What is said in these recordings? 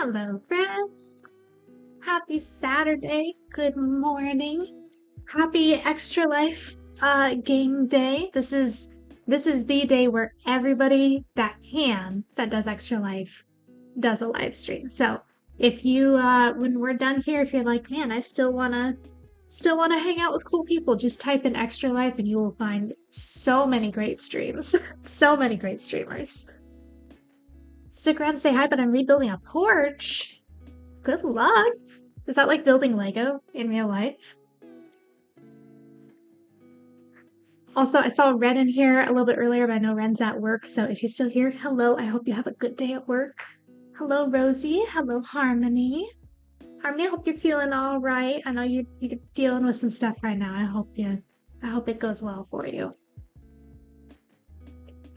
Hello, friends. Happy Saturday. Good morning. Happy Extra Life game day. This is the day where everybody that does Extra Life does a live stream. So if you when we're done here, if you're like, man, I still wanna hang out with cool people, just type in Extra Life and you will find so many great streams. So many great streamers. Stick around and say hi, but I'm rebuilding a porch. Good luck. Is that like building Lego in real life? Also, I saw Ren in here a little bit earlier, but I know Ren's at work, so if you're still here, hello. I hope you have a good day at work. Hello, Rosie. Hello, Harmony. Harmony, I hope you're feeling all right. I know you're dealing with some stuff right now. I hope it goes well for you.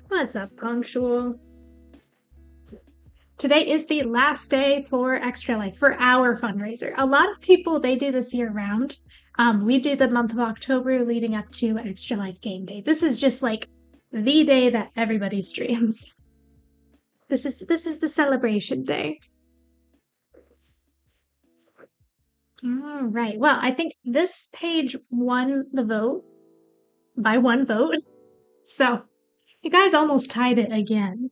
What's up, Punctual? Today is the last day for Extra Life, for our fundraiser. A lot of people, they do this year round. We do the month of October leading up to Extra Life Game Day. This is just like the day that everybody streams. This is the celebration day. All right. Well, I think this page won the vote by one vote. So you guys almost tied it again.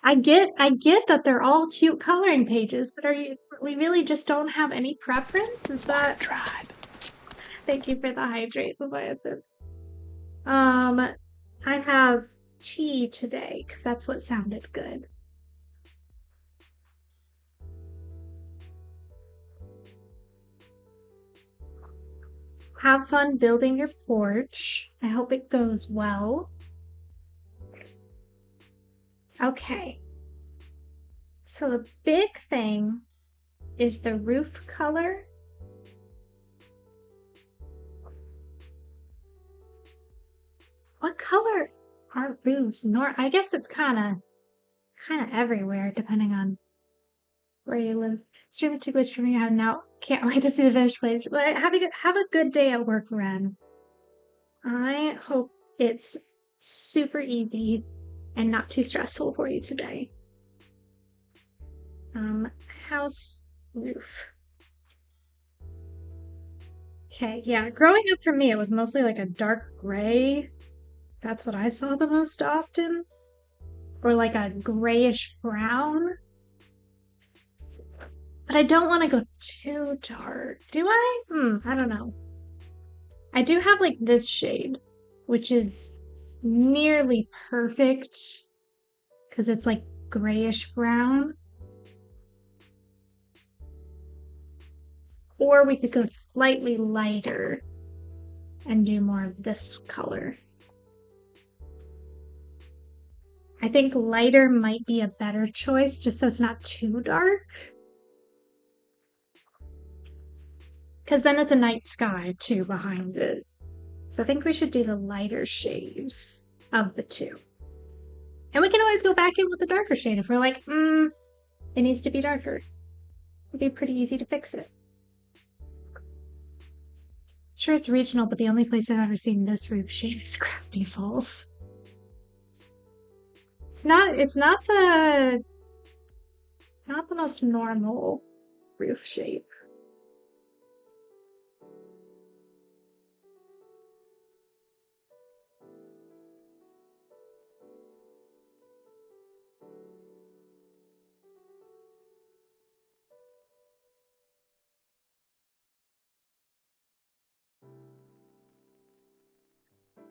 I get that they're all cute coloring pages, but we really just don't have any preference? Is that tribe? Thank you for the hydrate, Leviathan. I have tea today because that's what sounded good. Have fun building your porch. I hope it goes well. Okay. So the big thing is the roof color. What color are roofs? I guess it's kind of everywhere depending on where you live. Stream is too glitchy for me. I now can't wait to see the finished page. But have a good day at work, Ren. I hope it's super easy and not too stressful for you today. House roof. Okay, yeah, growing up for me, it was mostly like a dark gray. That's what I saw the most often. Or like a grayish brown. But I don't want to go too dark. Do I? I don't know. I do have like this shade, which is nearly perfect because it's like grayish brown. Or we could go slightly lighter and do more of this color. I think lighter might be a better choice just so it's not too dark. Because then it's a night sky too behind it. So I think we should do the lighter shade of the two. And we can always go back in with the darker shade if we're like, it needs to be darker. It'd be pretty easy to fix it. Sure, it's regional, but the only place I've ever seen this roof shade is Gravity Falls. It's not the most normal roof shape.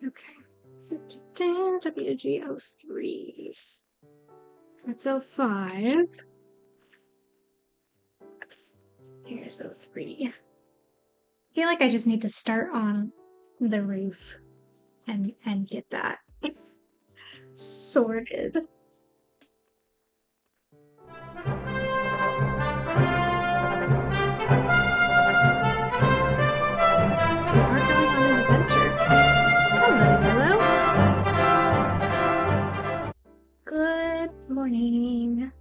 Okay. WG03. That's 05. Here's 03. I feel like I just need to start on the roof and get that sorted. We are going on an adventure. Hello, Willow. Good morning.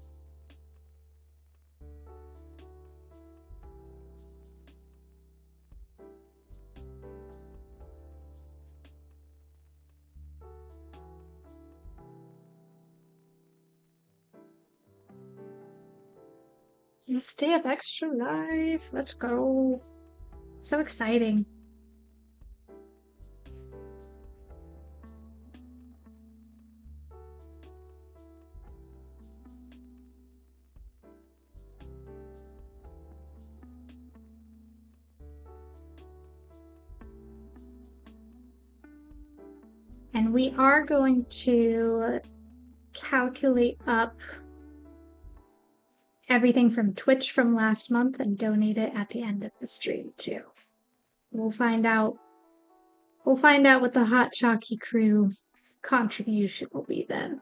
Last day of Extra Life. Let's go. So exciting. And we are going to calculate up everything from Twitch from last month and donate it at the end of the stream too. We'll find out what the Hot Chalky Crew contribution will be then.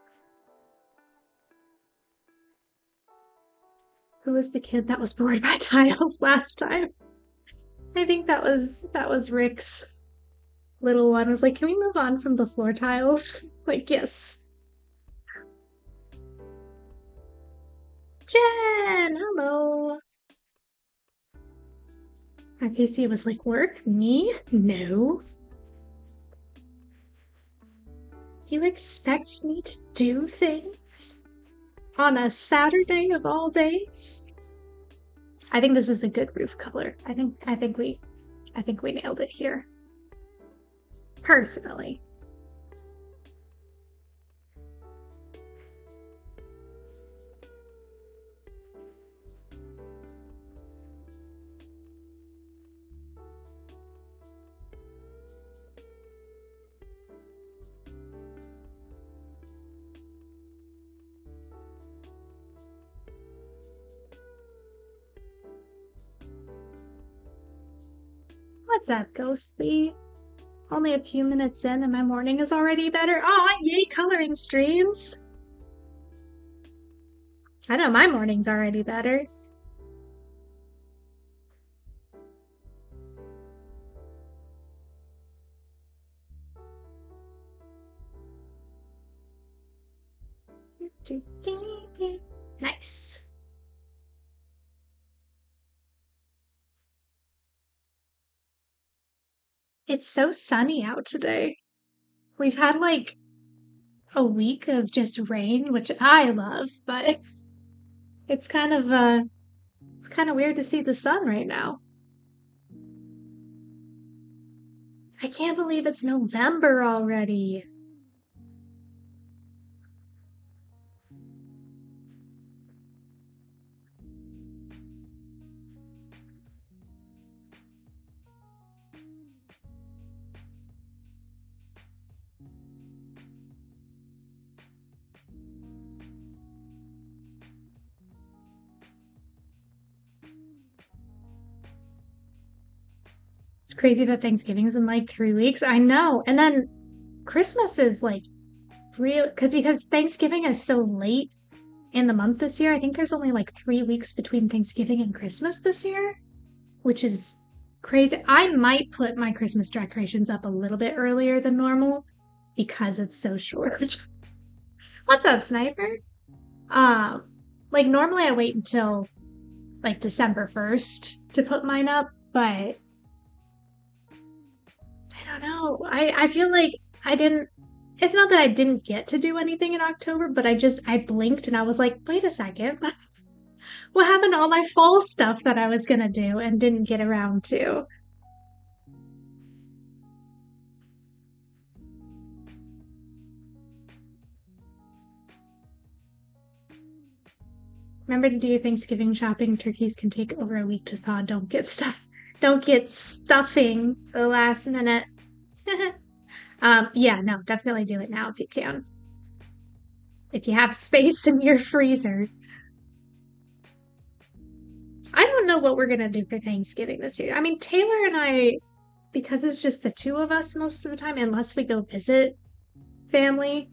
Who was the kid that was bored by tiles last time? I think that was Rick's little one. I was like, can we move on from the floor tiles? Like, yes. Jen, hello. My PC was like, work? Me? No. You expect me to do things? On a Saturday of all days? I think this is a good roof color. I think we nailed it here. Personally. What's up, Ghostly? Only a few minutes in and my morning is already better. Aw, yay, coloring streams! I know my morning's already better. Nice. It's so sunny out today. We've had like a week of just rain, which I love, but it's kind of weird to see the sun right now. I can't believe it's November already. It's crazy that Thanksgiving's in like 3 weeks. I know. And then Christmas is like real because Thanksgiving is so late in the month this year. I think there's only like 3 weeks between Thanksgiving and Christmas this year, which is crazy. I might put my Christmas decorations up a little bit earlier than normal because it's so short. What's up, Sniper? Like normally I wait until like December 1st to put mine up, but I don't know. I feel like I didn't. It's not that I didn't get to do anything in October, but I blinked and I was like, wait a second. What happened to all my fall stuff that I was gonna do and didn't get around to? Remember to do your Thanksgiving shopping. Turkeys can take over a week to thaw. Don't get stuffing the last minute. Yeah, no, definitely do it now if you can. If you have space in your freezer. I don't know what we're gonna do for Thanksgiving this year. I mean, Taylor and I, because it's just the two of us most of the time, unless we go visit family,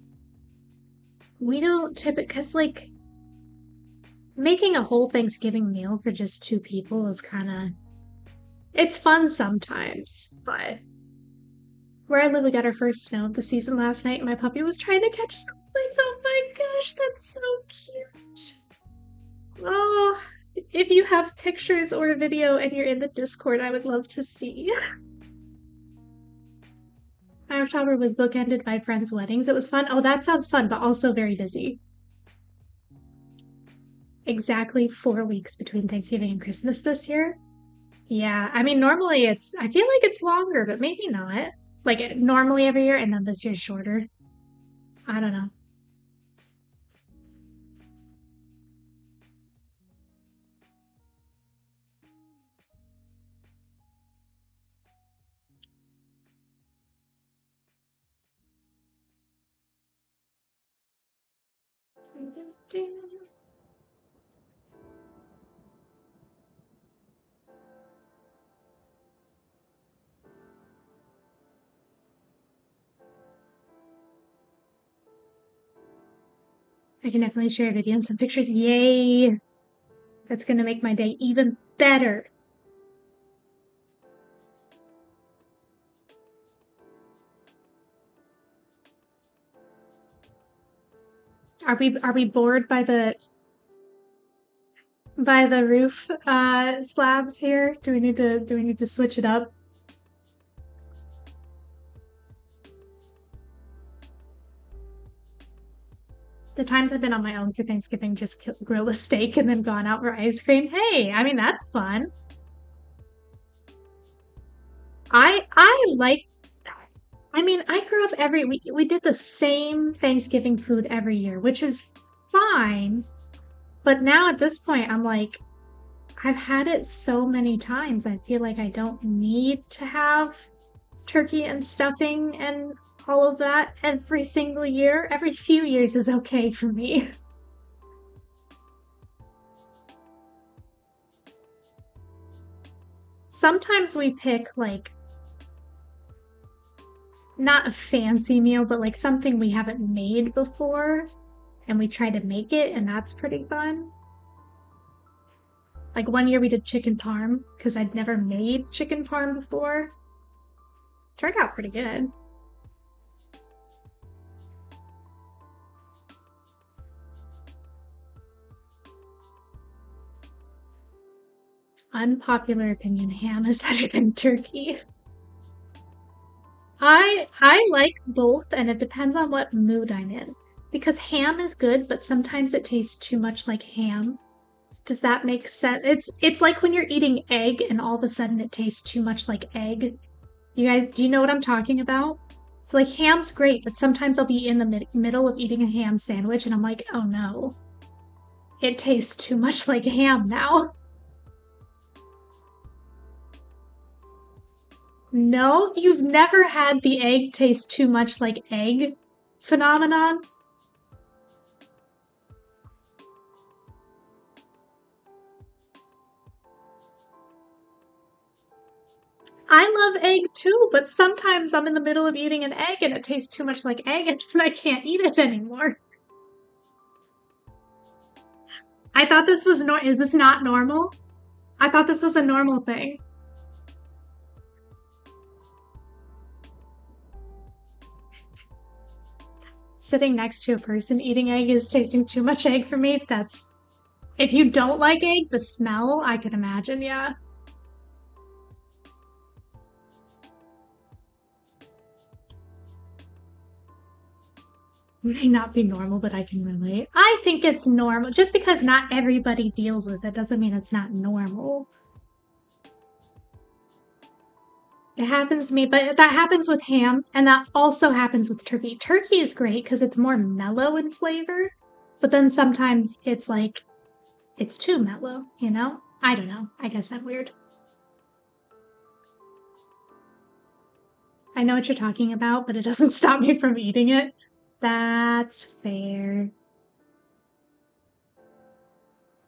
we don't typically, because like making a whole Thanksgiving meal for just two people is kind of, it's fun sometimes, but where I live, we got our first snow of the season last night, and my puppy was trying to catch snowflakes. Oh my gosh, that's so cute. Oh, if you have pictures or a video and you're in the Discord, I would love to see. My October was bookended by friends' weddings. It was fun. Oh, that sounds fun, but also very busy. exactly 4 weeks between Thanksgiving and Christmas this year. Yeah, I mean, normally I feel like it's longer, but maybe not. Like normally every year, and then this year's shorter. I don't know. I can definitely share a video and some pictures. Yay! That's gonna make my day even better. Are we bored by the roof slabs here? Do we need to switch it up? The times I've been on my own for Thanksgiving, just grill a steak and then gone out for ice cream. Hey, I mean that's fun. I like. I mean, I grew up we did the same Thanksgiving food every year, which is fine. But now at this point, I'm like, I've had it so many times. I feel like I don't need to have turkey and stuffing and all of that every single year. Every few years is okay for me. Sometimes we pick like not a fancy meal, but like something we haven't made before and we try to make it, and that's pretty fun. Like one year we did chicken parm because I'd never made chicken parm before. Turned out pretty good. Unpopular opinion, ham is better than turkey. I like both and it depends on what mood I'm in. Because ham is good, but sometimes it tastes too much like ham. Does that make sense? It's like when you're eating egg and all of a sudden it tastes too much like egg. You guys, do you know what I'm talking about? So like ham's great, but sometimes I'll be in the middle of eating a ham sandwich and I'm like, oh no, it tastes too much like ham now. No, you've never had the egg taste too much like egg phenomenon? I love egg too, but sometimes I'm in the middle of eating an egg and it tastes too much like egg and I can't eat it anymore. I thought this was is this not normal? I thought this was a normal thing. Sitting next to a person eating egg is tasting too much egg for me. That's if you don't like egg, the smell, I can imagine, yeah. May not be normal, but I can relate. I think it's normal. Just because not everybody deals with it doesn't mean it's not normal. It happens to me, but that happens with ham, and that also happens with turkey. Turkey is great because it's more mellow in flavor, but then sometimes it's like, it's too mellow, you know? I don't know. I guess I'm weird. I know what you're talking about, but it doesn't stop me from eating it. That's fair.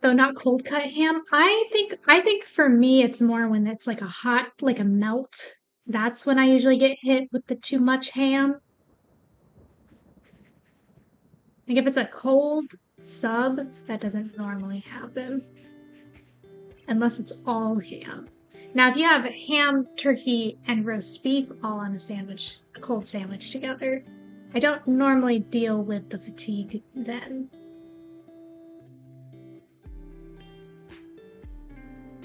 Though not cold cut ham. I think for me it's more when it's like a hot, like a melt. That's when I usually get hit with the too much ham. Like if it's a cold sub, that doesn't normally happen. Unless it's all ham. Now if you have ham, turkey, and roast beef all on a sandwich, a cold sandwich together, I don't normally deal with the fatigue then.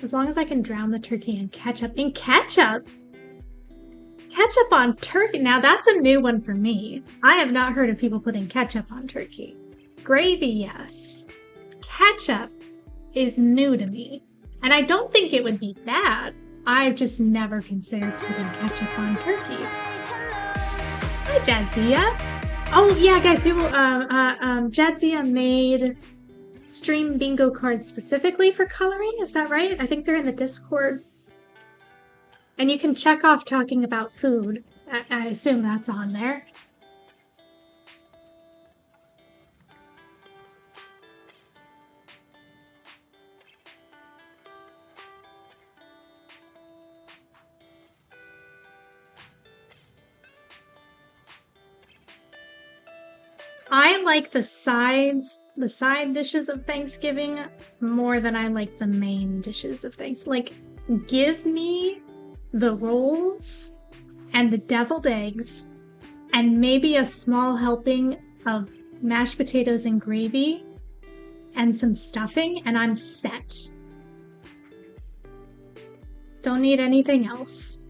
As long as I can drown the turkey in ketchup. In ketchup? Ketchup on turkey? Now that's a new one for me. I have not heard of people putting ketchup on turkey. Gravy, yes. Ketchup? is new to me. And I don't think it would be bad. I've just never considered putting ketchup on turkey. Hi, Jadzia. Oh yeah, guys, people. Jadzia made stream bingo cards specifically for coloring. Is that right? I think they're in the Discord. And you can check off talking about food. I assume that's on there. I like the side dishes of Thanksgiving more than I like the main dishes of Thanksgiving. Like, give me the rolls and the deviled eggs and maybe a small helping of mashed potatoes and gravy and some stuffing, and I'm set. Don't need anything else.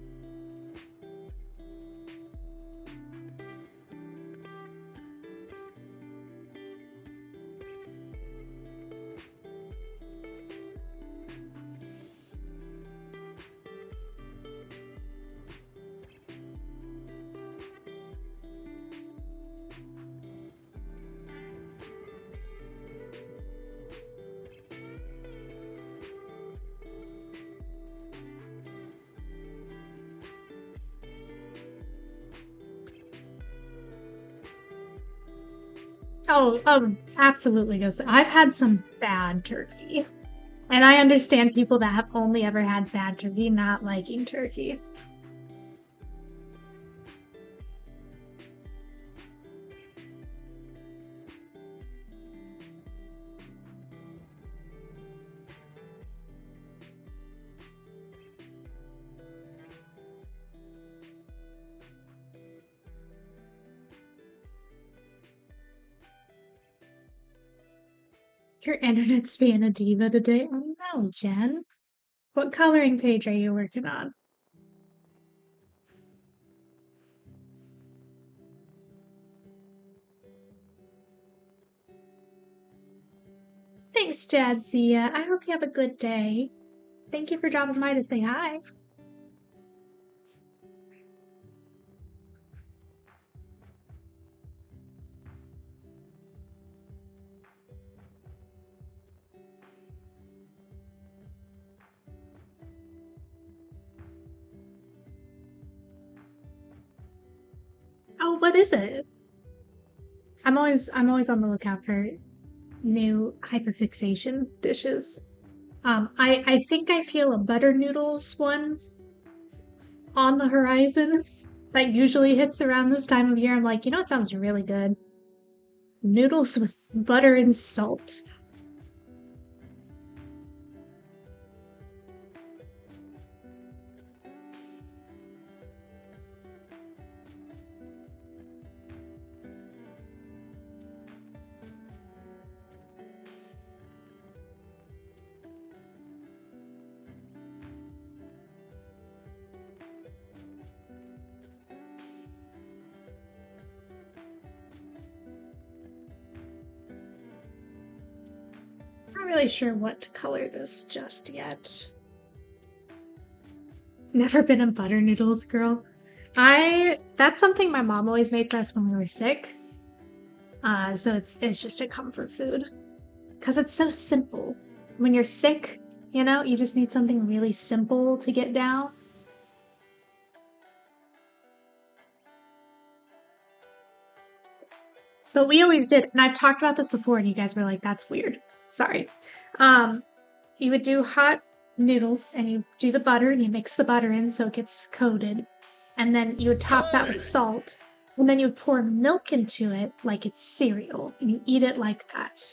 Oh, absolutely goes. I've had some bad turkey. And I understand people that have only ever had bad turkey not liking turkey. Your internet's being a diva today. Oh no, Jen. What coloring page are you working on? Thanks, Jadzia. I hope you have a good day. Thank you for dropping by to say hi. Oh, what is it? I'm always on the lookout for new hyperfixation dishes. I think I feel a butter noodles one on the horizon that usually hits around this time of year. I'm like, you know, it sounds really good. Noodles with butter and salt. Not really sure what to color this just yet. Never been a butter noodles girl. That's something my mom always made for us when we were sick. So it's just a comfort food. Cause it's so simple. When you're sick, you know, you just need something really simple to get down. But we always did, and I've talked about this before, and you guys were like, that's weird. Sorry. Um, you would do hot noodles and you do the butter and you mix the butter in so it gets coated. And then you would top that with salt. And then you would pour milk into it like it's cereal. And you eat it like that.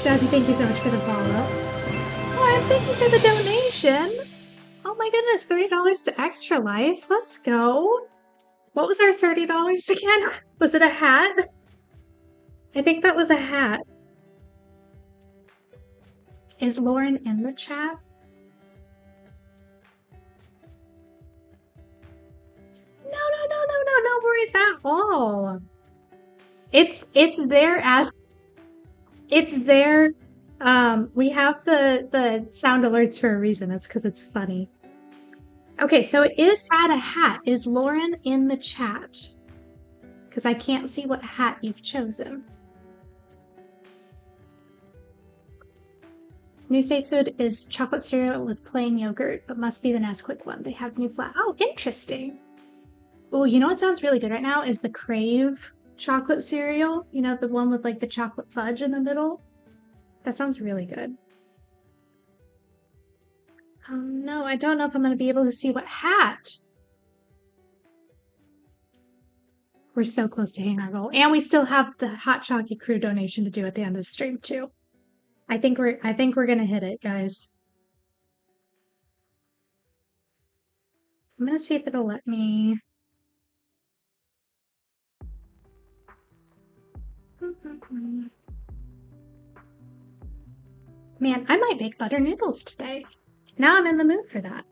Jazzy, thank you so much for the follow. Oh, and thank you for the donation. Oh my goodness, $30 to Extra Life. Let's go. What was our $30 again? Was it a hat? I think that was a hat. Is Lauren in the chat? No worries at all. It's there We have the sound alerts for a reason. It's because it's funny. Okay, so it is add a hat. Is Lauren in the chat? Because I can't see what hat you've chosen. New safe food is chocolate cereal with plain yogurt, but must be the Nesquik one. They have new flat. Oh, interesting. Oh, you know what sounds really good right now is the Crave chocolate cereal. You know, the one with like the chocolate fudge in the middle. That sounds really good. No, I don't know if I'm going to be able to see what hat. We're so close to hitting our goal. And we still have the Hot Chalky Crew donation to do at the end of the stream too. I think we're gonna hit it, guys. I'm gonna see if it'll let me. Man, I might make butter noodles today. Now I'm in the mood for that.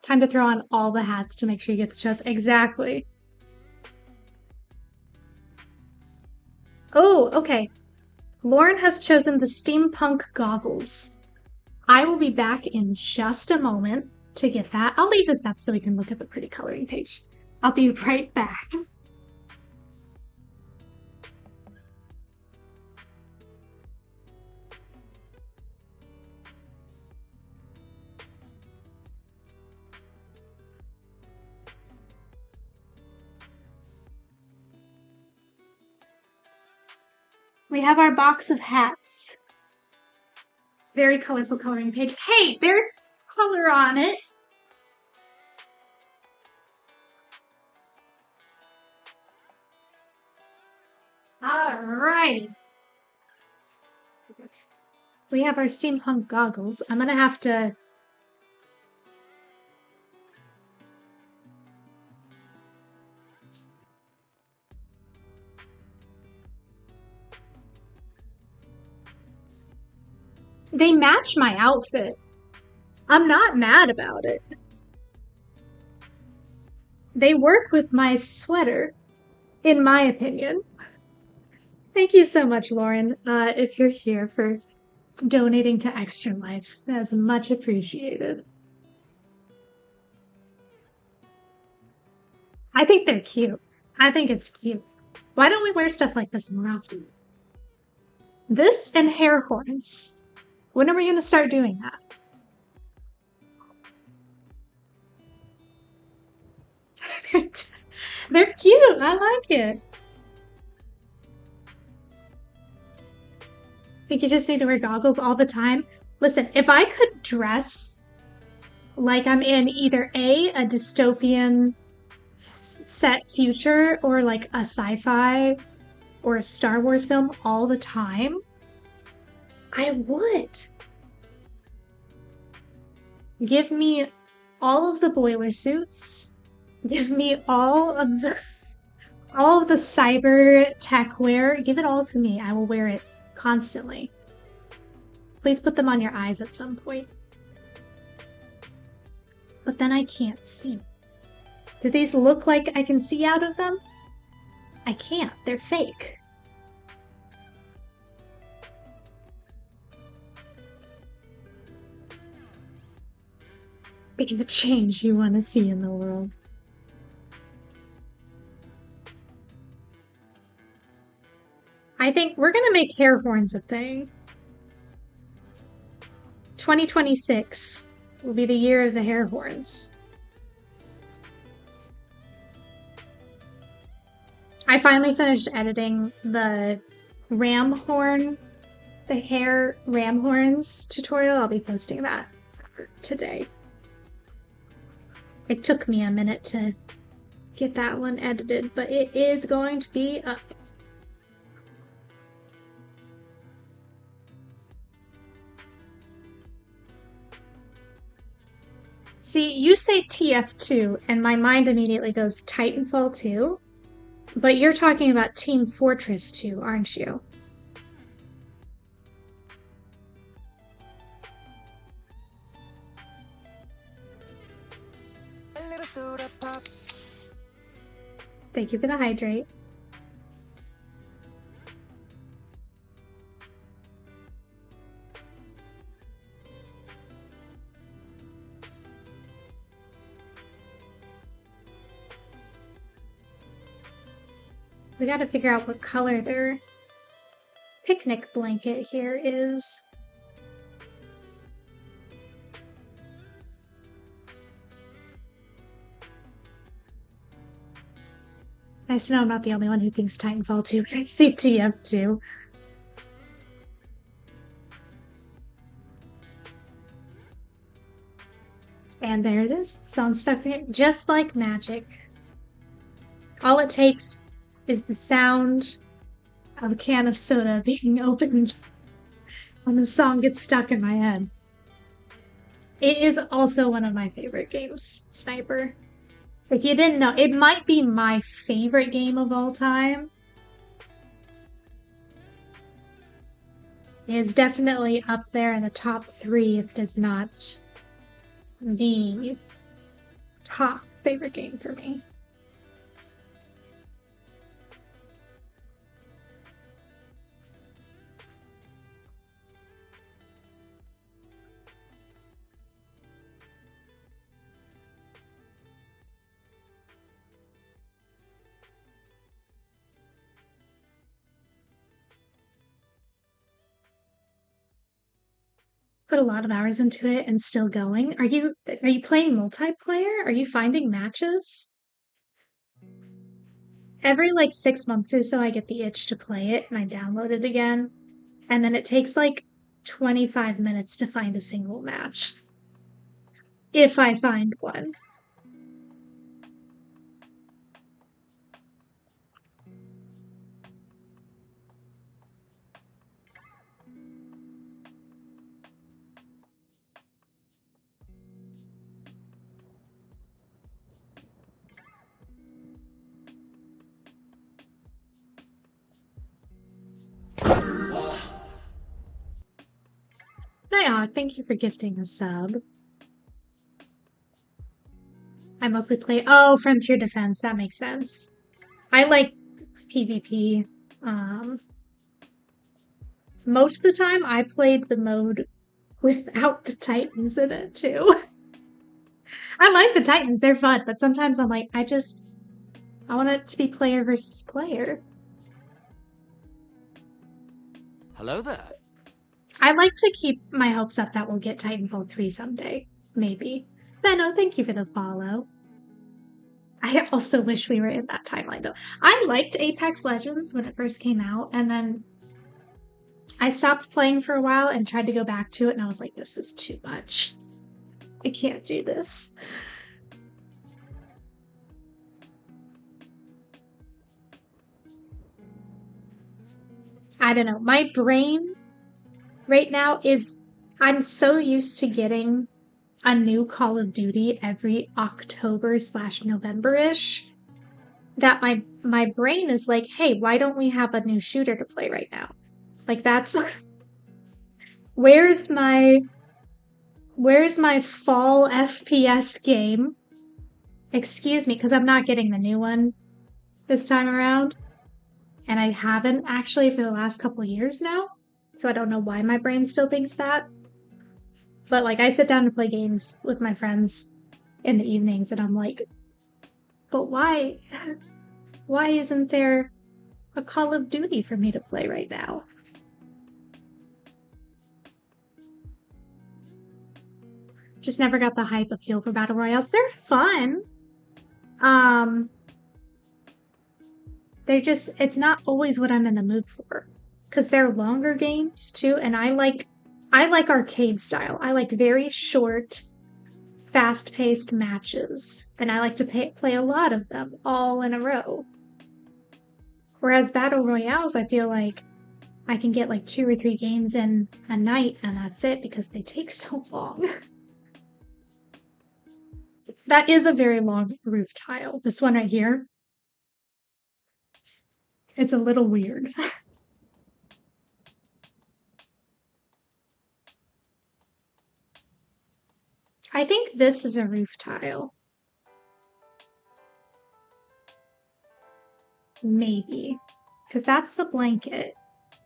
Time to throw on all the hats to make sure you get the chest. Exactly. Oh, okay. Lauren has chosen the steampunk goggles. I will be back in just a moment to get that. I'll leave this up so we can look at the pretty coloring page. I'll be right back. We have our box of hats. Very colorful coloring page. Hey, there's color on it. Alrighty. We have our steampunk goggles. I'm gonna have to... They match my outfit. I'm not mad about it. They work with my sweater, in my opinion. Thank you so much, Lauren, if you're here for donating to Extra Life. That's much appreciated. I think they're cute. I think it's cute. Why don't we wear stuff like this more often? This and hair horns. When are we going to start doing that? They're cute. I like it. I think you just need to wear goggles all the time. Listen, if I could dress like I'm in either a dystopian set future or like a sci-fi or a Star Wars film all the time, I would. Give me all of the boiler suits. Give me all of the cyber tech wear. Give it all to me. I will wear it constantly. Please put them on your eyes at some point. But then I can't see. Do these look like I can see out of them? I can't. They're fake. Be the change you want to see in the world. I think we're gonna make hair horns a thing. 2026 will be the year of the hair horns. I finally finished editing the ram horn, the hair ram horns tutorial. I'll be posting that today. It took me a minute to get that one edited, but it is going to be up. See, you say TF2, and my mind immediately goes Titanfall 2, but you're talking about Team Fortress 2, aren't you? Thank you for the hydrate. We gotta figure out what color their picnic blanket here is. Nice to know I'm not the only one who thinks Titanfall 2 is CTF2. And there it is. Sounds stuck in it just like magic. All it takes is the sound of a can of soda being opened when the song gets stuck in my head. It is also one of my favorite games, Sniper. If you didn't know, it might be my favorite game of all time. It is definitely up there in the top 3, if it is not the top favorite game for me. Put a lot of hours into it and still going. Are you playing multiplayer? Are you finding matches? Every like 6 months or so I get the itch to play it and I download it again. And then it takes like 25 minutes to find a single match. If I find one. Naya, thank you for gifting a sub. I mostly play. Oh, Frontier Defense. That makes sense. I like PvP. Most of the time, I played the mode without the Titans in it too. I like the Titans; they're fun. But sometimes I'm like, I want it to be player versus player. Hello there. I like to keep my hopes up that we'll get Titanfall 3 someday. Maybe. Benno, thank you for the follow. I also wish we were in that timeline though. I liked Apex Legends when it first came out, and then I stopped playing for a while and tried to go back to it, and I was like, this is too much. I can't do this. I don't know. My brain right now is, I'm so used to getting a new Call of Duty every October/November-ish that my brain is like, hey, why don't we have a new shooter to play right now? Like that's where's my fall FPS game? Excuse me, because I'm not getting the new one this time around. And I haven't actually for the last couple of years now. So I don't know why my brain still thinks that. But like I sit down to play games with my friends in the evenings and I'm like, but why isn't there a Call of Duty for me to play right now? Just never got the hype appeal for Battle Royales. They're fun. They're just, it's not always what I'm in the mood for. Because they're longer games too, and I like arcade style. I like very short, fast-paced matches. And I like to play a lot of them all in a row. Whereas Battle Royales, I feel like I can get like 2 or 3 games in a night and that's it because they take so long. That is a very long roof tile. This one right here. It's a little weird. I think this is a roof tile. Maybe. Because that's the blanket.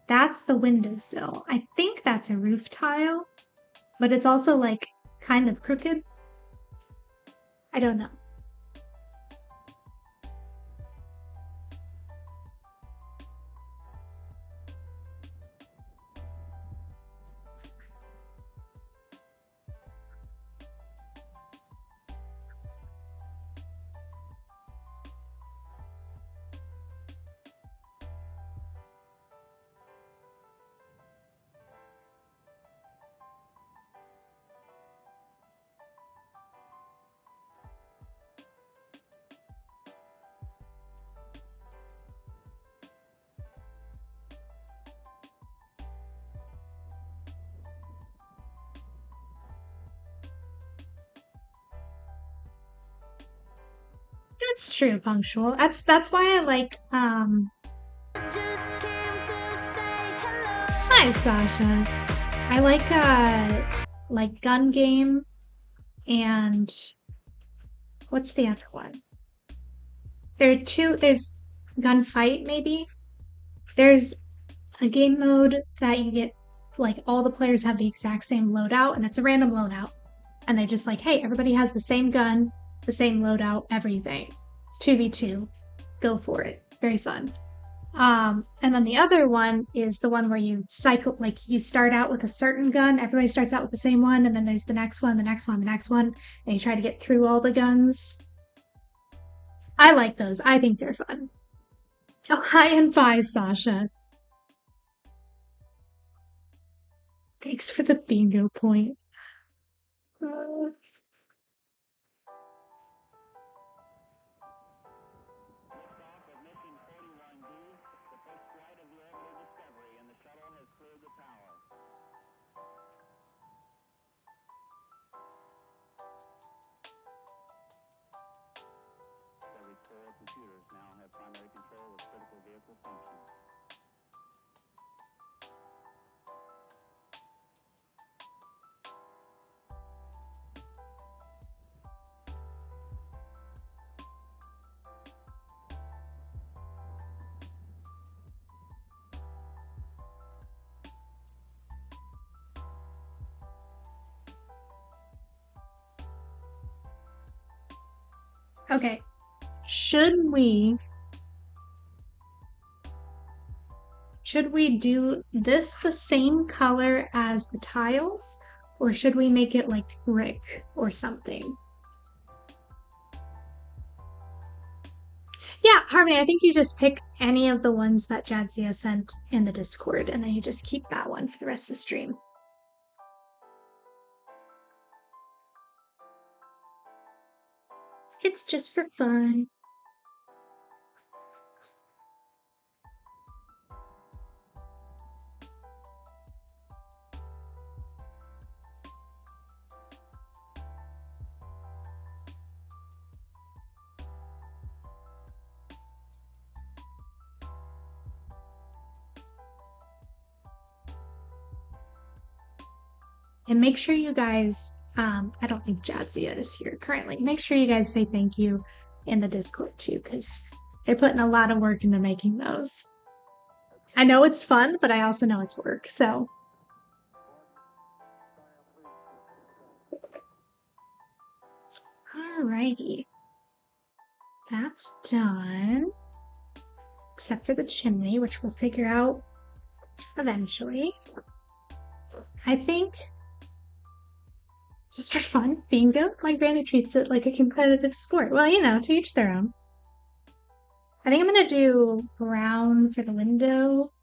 That's the windowsill. I think that's a roof tile. But it's also like kind of crooked. I don't know. That's true, punctual. That's why I like Hi Sasha. I like Gun Game and what's the other one? There's Gunfight maybe. There's a game mode that you get like all the players have the exact same loadout and it's a random loadout. And they're just like, hey, everybody has the same gun, the same loadout, everything. 2v2. Go for it. Very fun. And then the other one is the one where you cycle, like you start out with a certain gun, everybody starts out with the same one, and then there's the next one, the next one, the next one, and you try to get through all the guns. I like those. I think they're fun. Oh, hi and bye, Sasha. Thanks for the bingo point. Computers now have primary control of critical vehicle functions. Okay. Should we do this the same color as the tiles, or should we make it like brick or something? Yeah, Harmony, I think you just pick any of the ones that Jadzia sent in the Discord, and then you just keep that one for the rest of the stream. It's just for fun. And make sure you guys, I don't think Jadzia is here currently. Make sure you guys say thank you in the Discord too, because they're putting a lot of work into making those. I know it's fun, but I also know it's work, so. Alrighty. That's done. Except for the chimney, which we'll figure out eventually. I think just for fun, bingo, my granny treats it like a competitive sport. Well, you know, to each their own. I think I'm gonna do brown for the window.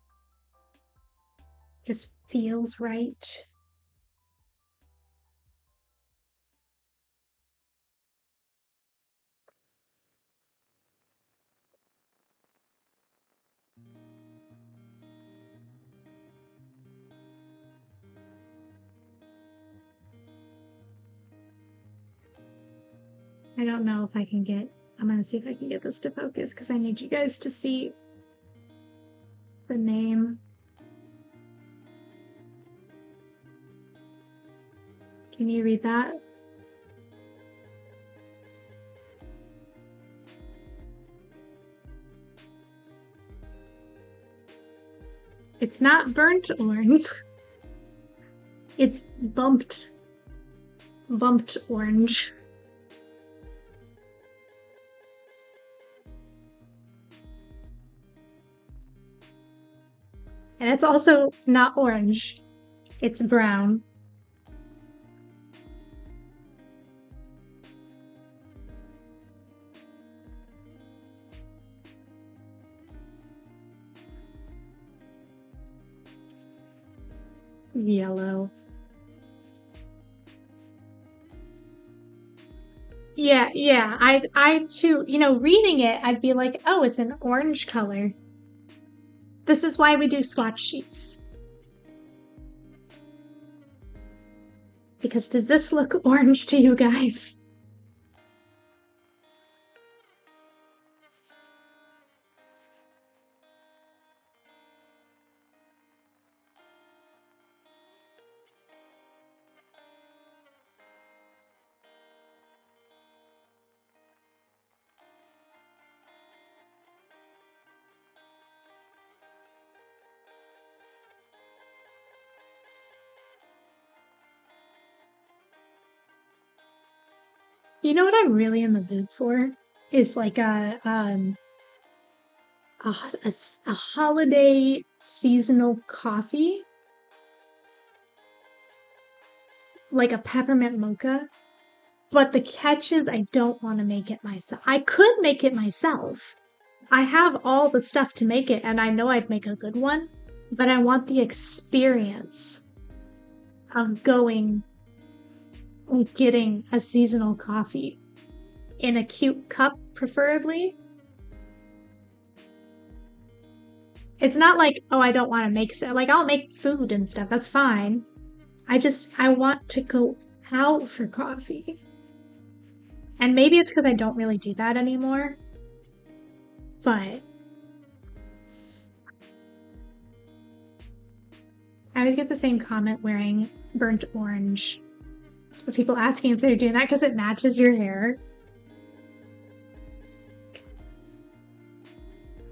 Just feels right. I don't know if I can get, I'm gonna see if I can get this to focus because I need you guys to see the name. Can you read that? It's not burnt orange. It's bumped orange. And it's also not orange. It's brown. Yellow. Yeah. I too, you know, reading it, I'd be like, oh, it's an orange color. This is why we do swatch sheets. Because does this look orange to you guys? You know what I'm really in the mood for is like a holiday seasonal coffee, like a peppermint mocha. But the catch is I don't want to make it myself. I could make it myself. I have all the stuff to make it, and I know I'd make a good one, but I want the experience of going and getting a seasonal coffee in a cute cup, preferably. It's not like, oh, I don't want to make stuff. Like, I'll make food and stuff. That's fine. I want to go out for coffee. And maybe it's because I don't really do that anymore. But I always get the same comment wearing burnt orange. With people asking if they're doing that because it matches your hair.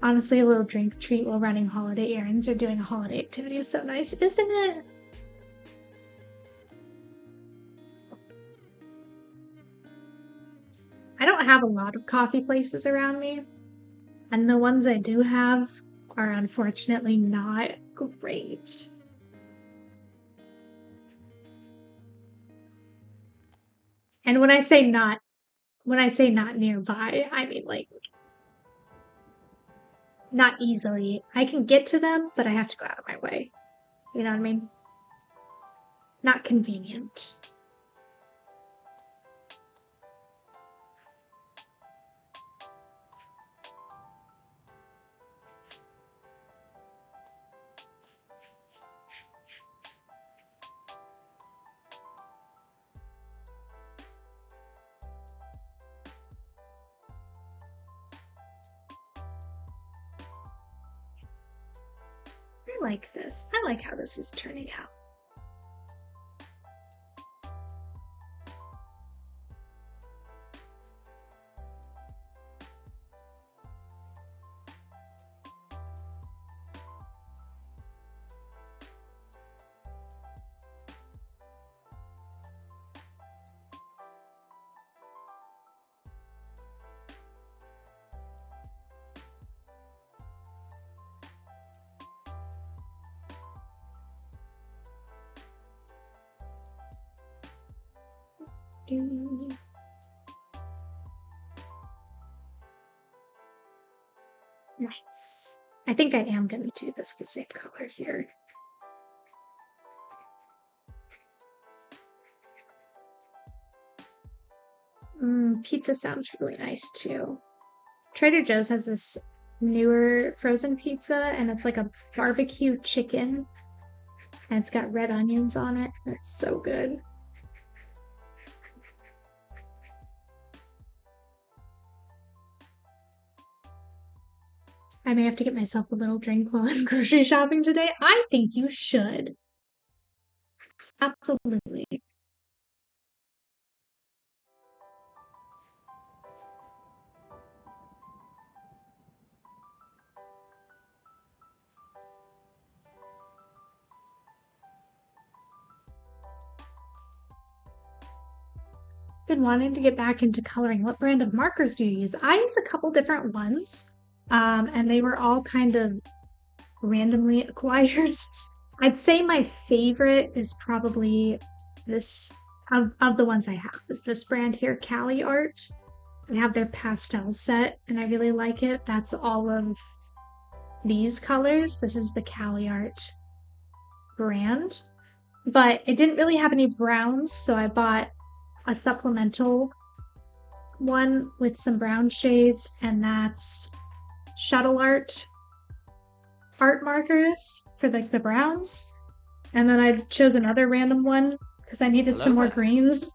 Honestly, a little drink treat while running holiday errands or doing a holiday activity is so nice, isn't it? I don't have a lot of coffee places around me, and the ones I do have are unfortunately not great. And when I say not nearby, I mean like not easily. I can get to them, but I have to go out of my way. You know what I mean? Not convenient. I like this. I like how this is turning out. Nice. I think I am going to do this the same color here. Pizza sounds really nice too. Trader Joe's has this newer frozen pizza, and it's like a barbecue chicken, and it's got red onions on it. It's so good. I may have to get myself a little drink while I'm grocery shopping today. I think you should. Absolutely. Been wanting to get back into coloring. What brand of markers do you use? I use a couple different ones, and they were all kind of randomly acquired. I'd say my favorite is probably this, of the ones I have, is this brand here, Cali Art. They have their pastel set, and I really like it. That's all of these colors. This is the Cali Art brand, but it didn't really have any browns, so I bought a supplemental one with some brown shades, and that's Shuttle Art markers for like the browns. And then I chose another random one because I needed some more greens.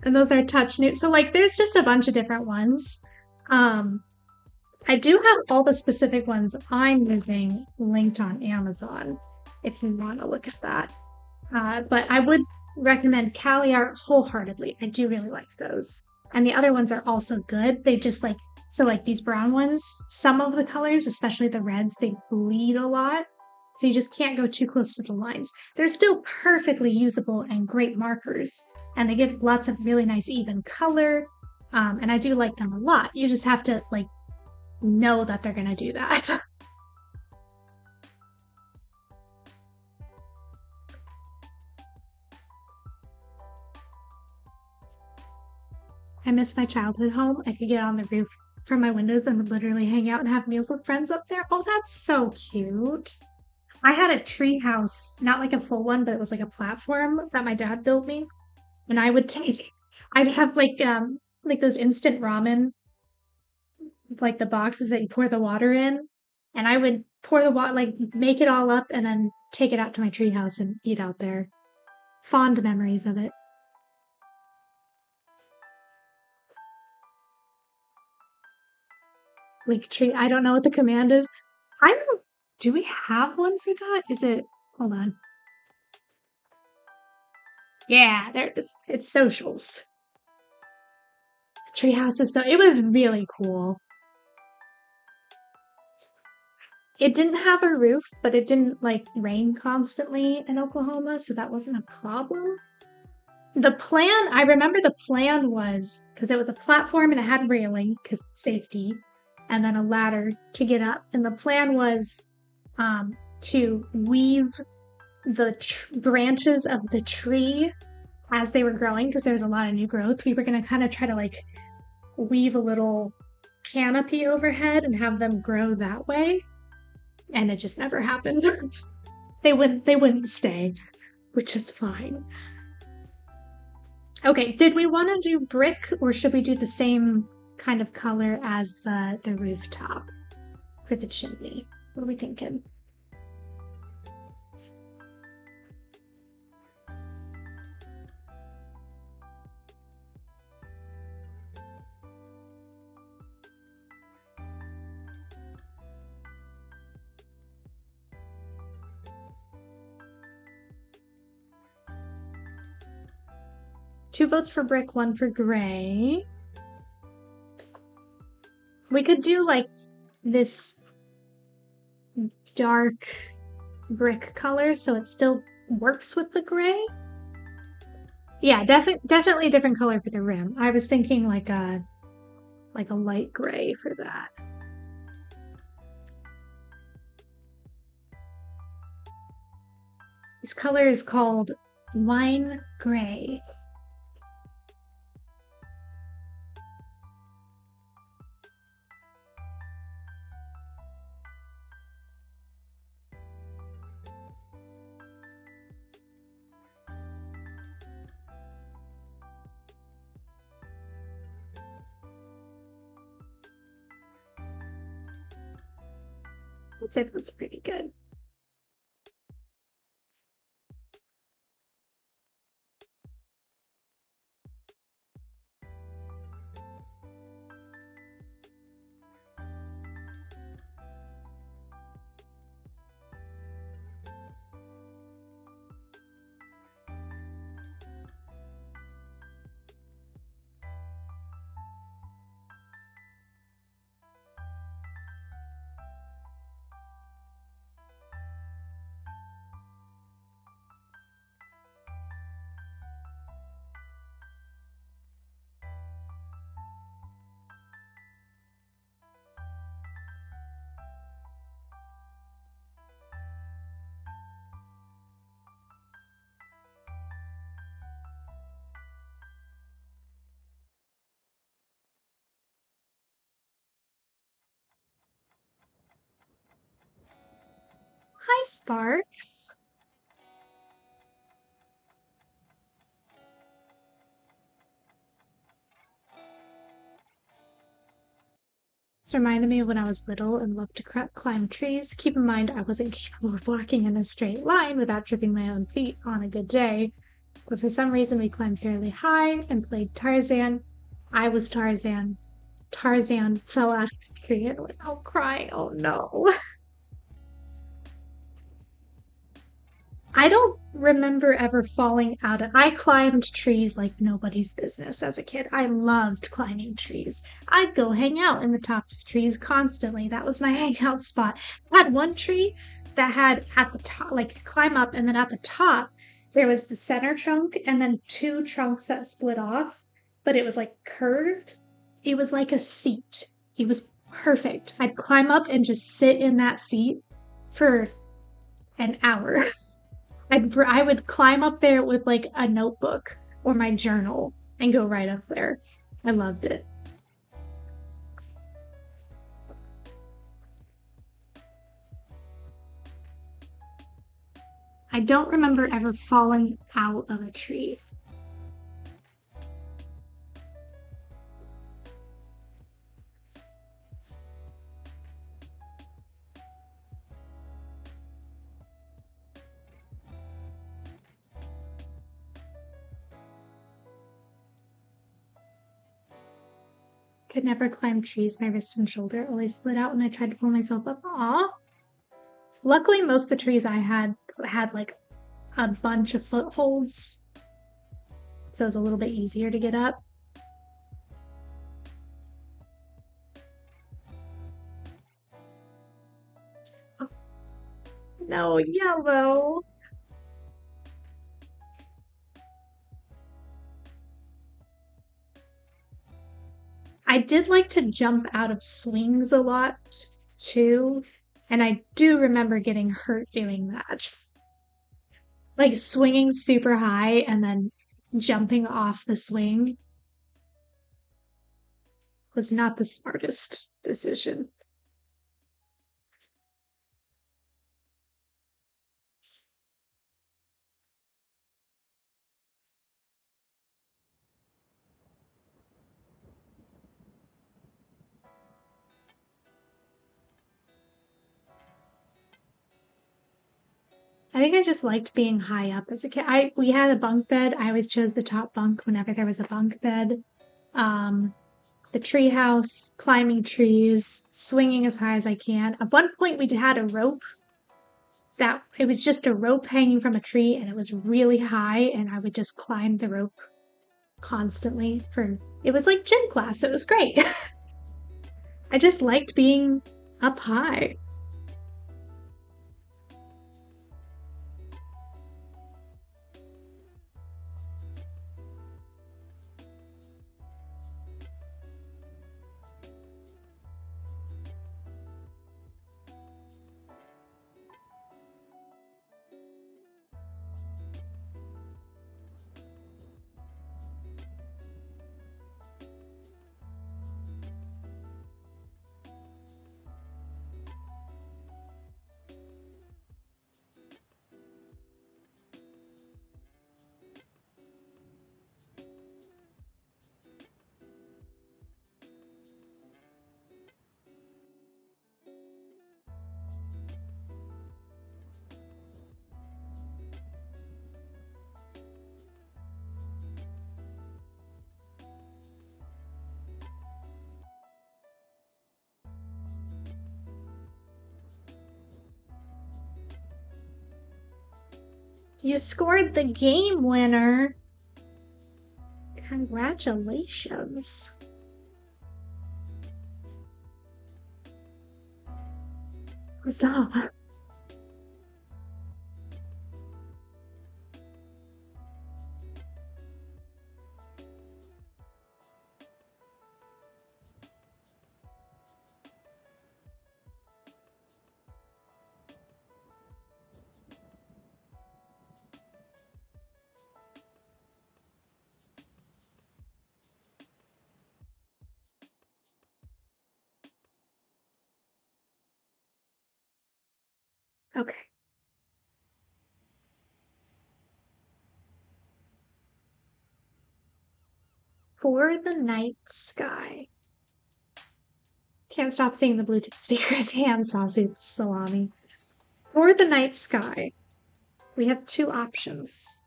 And those are Touch Nude. So like there's just a bunch of different ones. I do have all the specific ones I'm using linked on Amazon if you want to look at that. But I would recommend Cali Art wholeheartedly. I do really like those. And the other ones are also good. They just like, so like these brown ones, some of the colors, especially the reds, they bleed a lot. So you just can't go too close to the lines. They're still perfectly usable and great markers, and they give lots of really nice even color. And I do like them a lot. You just have to like know that they're gonna do that. I miss my childhood home. I could get on the roof from my windows and literally hang out and have meals with friends up there. Oh, that's so cute. I had a tree house, not like a full one, but it was like a platform that my dad built me. And I'd have like those instant ramen, like the boxes that you pour the water in. And I would pour the water, like make it all up and then take it out to my tree house and eat out there. Fond memories of it. Like tree, I don't know what the command is. I don't, do we have one for that? Is it, hold on. Yeah, there it is. It's socials. Treehouse is so, it was really cool. It didn't have a roof, but it didn't like rain constantly in Oklahoma, so that wasn't a problem. The plan, I remember the plan was because it was a platform and it had railing because safety, and then a ladder to get up. And the plan was to weave the branches of the tree as they were growing because there was a lot of new growth. We were going to kind of try to like weave a little canopy overhead and have them grow that way. And it just never happened. They wouldn't stay, which is fine. Okay, did we want to do brick or should we do the same kind of color as the rooftop for the chimney? What are we thinking? Two votes for brick, one for gray. We could do like this dark brick color so it still works with the gray. Yeah, definitely a different color for the rim. I was thinking like a light gray for that. This color is called wine gray. I'd say that's pretty good. Hi, Sparks. This reminded me of when I was little and loved to climb trees. Keep in mind, I wasn't capable of walking in a straight line without tripping my own feet on a good day. But for some reason, we climbed fairly high and played Tarzan. I was Tarzan. Tarzan fell out of the tree and went out crying. Oh no. I don't remember ever falling out of. I climbed trees like nobody's business as a kid. I loved climbing trees. I'd go hang out in the top of trees constantly. That was my hangout spot. I had one tree that had at the top, like climb up, and then at the top, there was the center trunk and then two trunks that split off, but it was like curved. It was like a seat. It was perfect. I'd climb up and just sit in that seat for an hour. I would climb up there with like a notebook or my journal and go right up there. I loved it. I don't remember ever falling out of a tree. Could never climb trees. My wrist and shoulder always split out when I tried to pull myself up. Aw. Luckily, most of the trees I had like a bunch of footholds, so it was a little bit easier to get up. No, yellow. I did like to jump out of swings a lot too, and I do remember getting hurt doing that. Like swinging super high and then jumping off the swing was not the smartest decision. I think I just liked being high up as a kid. We had a bunk bed. I always chose the top bunk whenever there was a bunk bed. The tree house, climbing trees, swinging as high as I can. At one point, we had a rope that it was just a rope hanging from a tree, and it was really high, and I would just climb the rope constantly for it was like gym class. It was great. I just liked being up high. You scored the game winner. Congratulations. Huzzah. Okay. For the night sky. Can't stop seeing the Bluetooth speakers. Ham, sausage, salami. For the night sky, we have two options.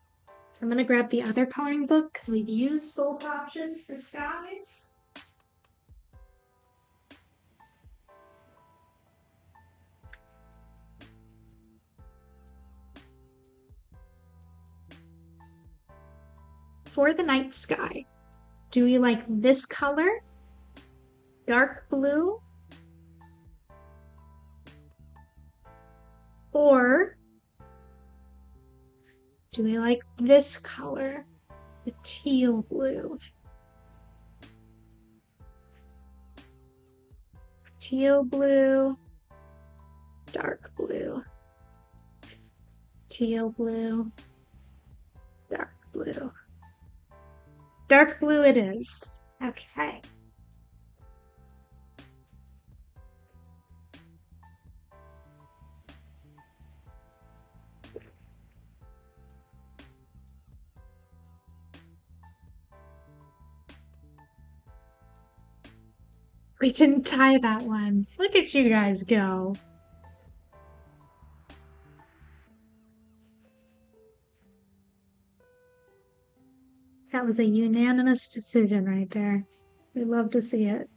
I'm gonna grab the other coloring book because we've used both options for skies. For the night sky, do we like this color? Dark blue? Or do we like this color? The teal blue. Teal blue, dark blue. Teal blue, dark blue. Dark blue it is. Okay. We didn't tie that one. Look at you guys go. That was a unanimous decision right there. We love to see it.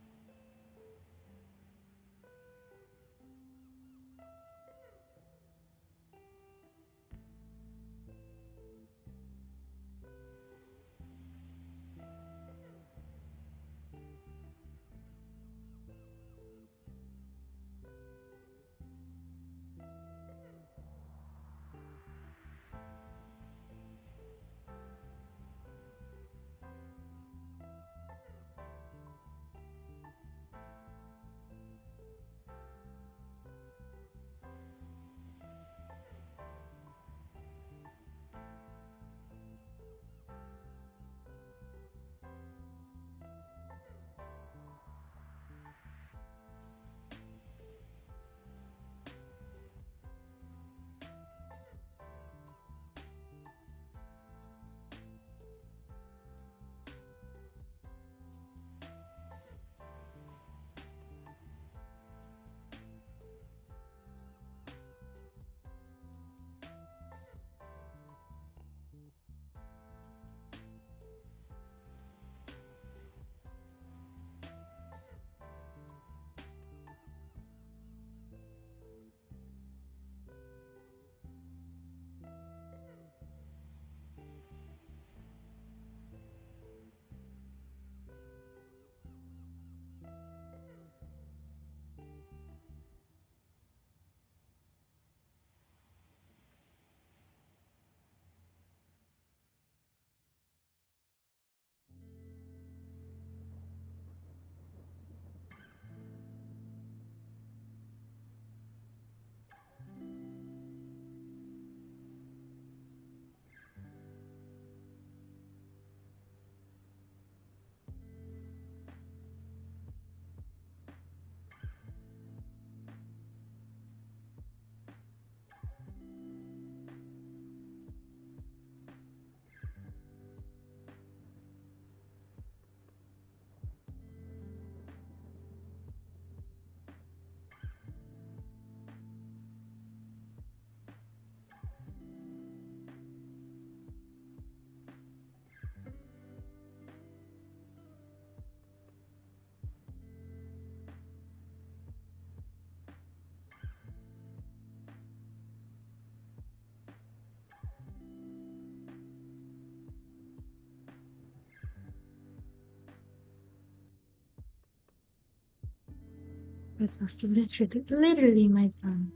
This must literally my son.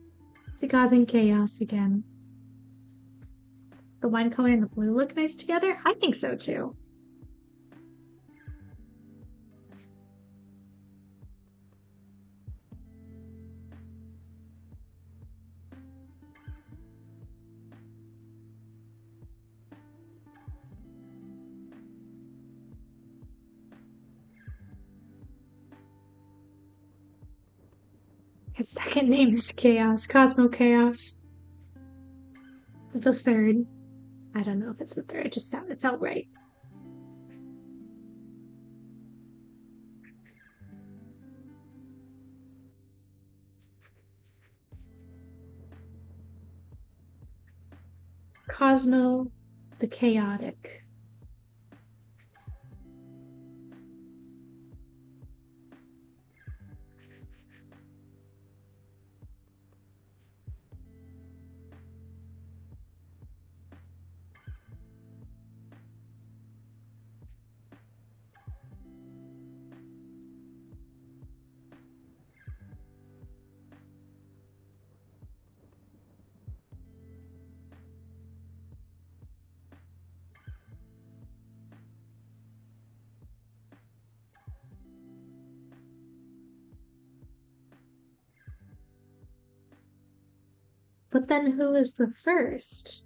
Is he causing chaos again? The wine color and the blue look nice together? I think so too. His second name is Chaos, Cosmo Chaos. The third. I don't know if it's the third, it felt right. Cosmo the Chaotic. But then who is the first?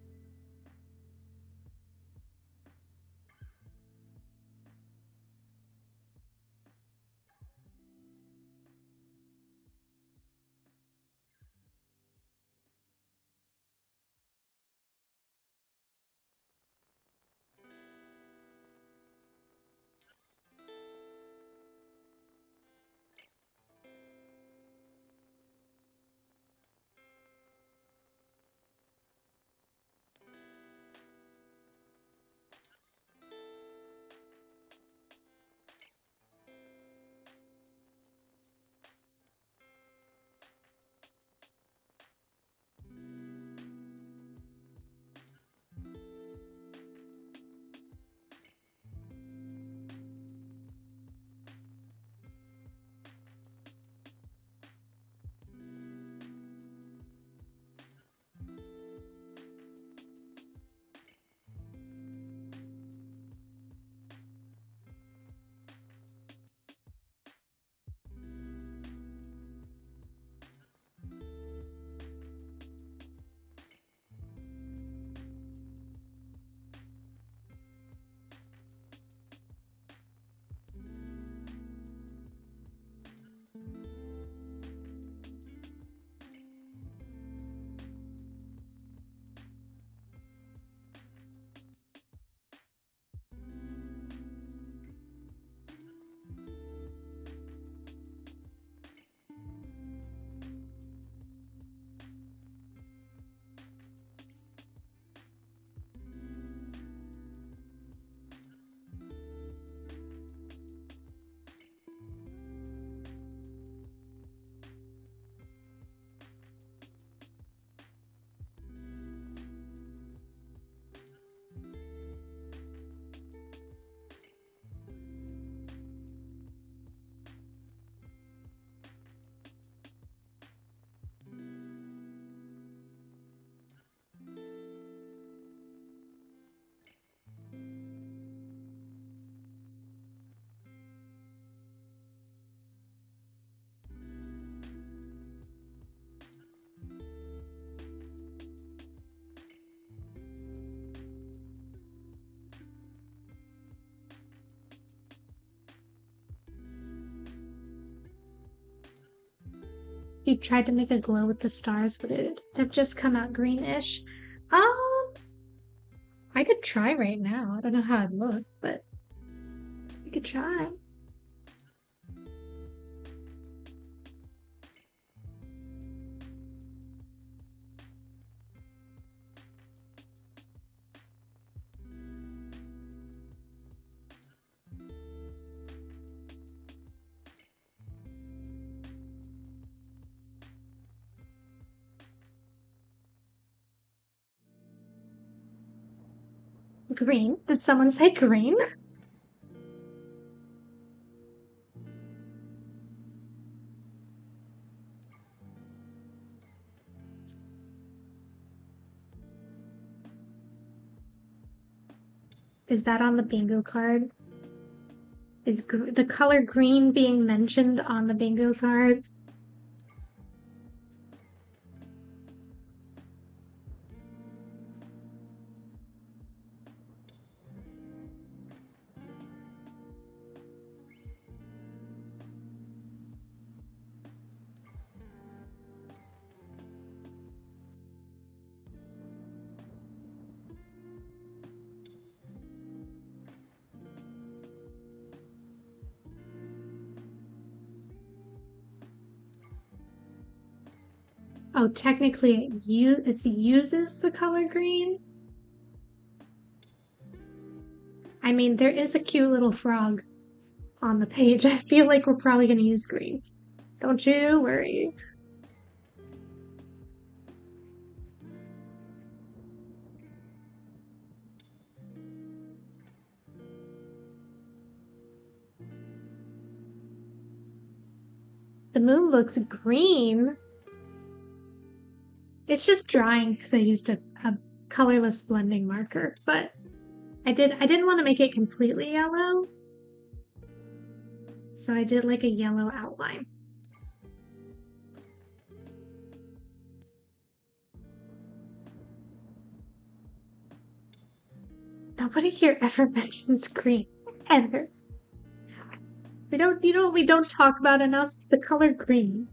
You tried to make a glow with the stars, but it have just come out greenish. I could try right now. I don't know how it'd look, but I could try. Green? Did someone say green? Is that on the bingo card? Is the color green being mentioned on the bingo card? Oh, technically it uses the color green. I mean, there is a cute little frog on the page. I feel like we're probably gonna use green. Don't you worry. The moon looks green. It's just drying because I used a colorless blending marker, but I didn't want to make it completely yellow. So I did like a yellow outline. Nobody here ever mentions green. Ever. We don't talk about enough the color green.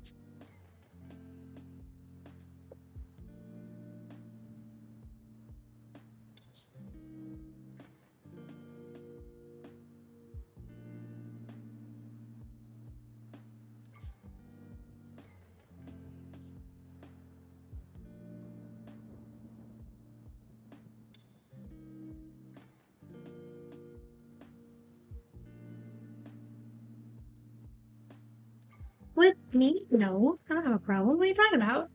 What, me? No, I don't have a problem. What are you talking about?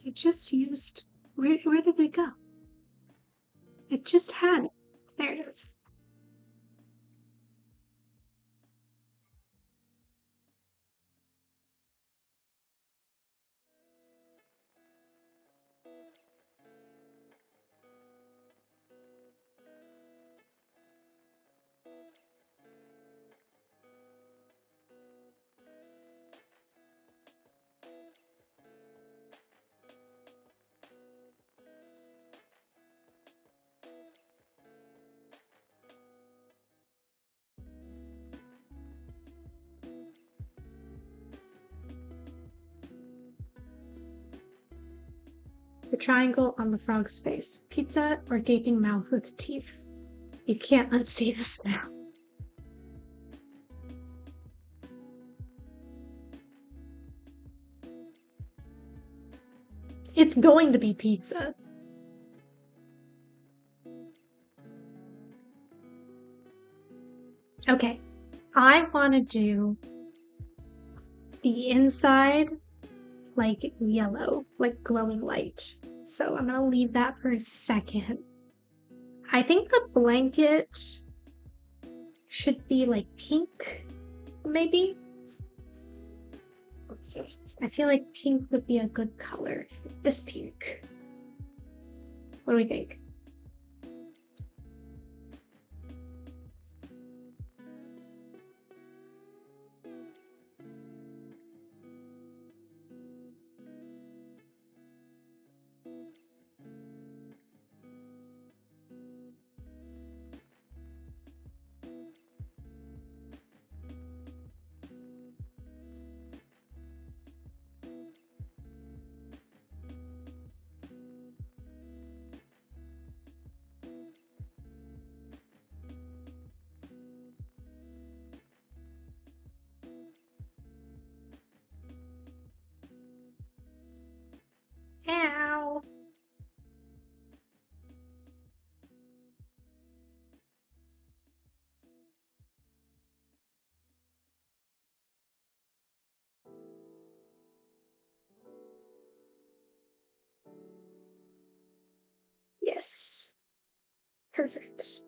I just used. Where did they go? I just had it. There it is. The triangle on the frog's face. Pizza or gaping mouth with teeth. You can't unsee this now. It's going to be pizza. Okay, I want to do the inside like yellow, like glowing light. So I'm gonna leave that for a second. I think the blanket should be like pink, maybe? I feel like pink would be a good color. This pink. What do we think? Ow. Yes. Perfect.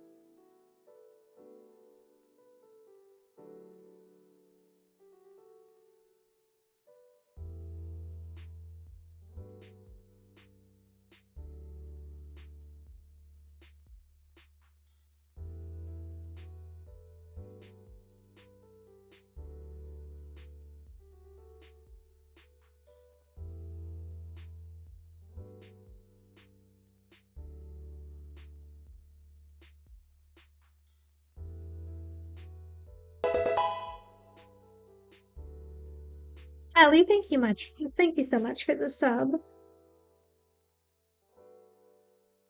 Ellie, thank you so much for the sub.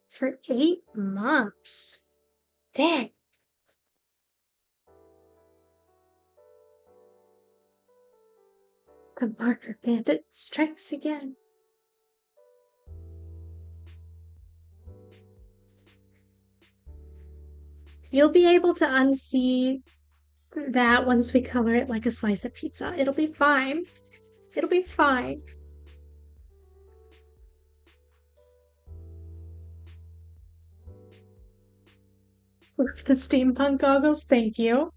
For 8 months. Dang. The marker bandit strikes again. You'll be able to unsee that once we color it like a slice of pizza. It'll be fine. It'll be fine. With the steampunk goggles, thank you.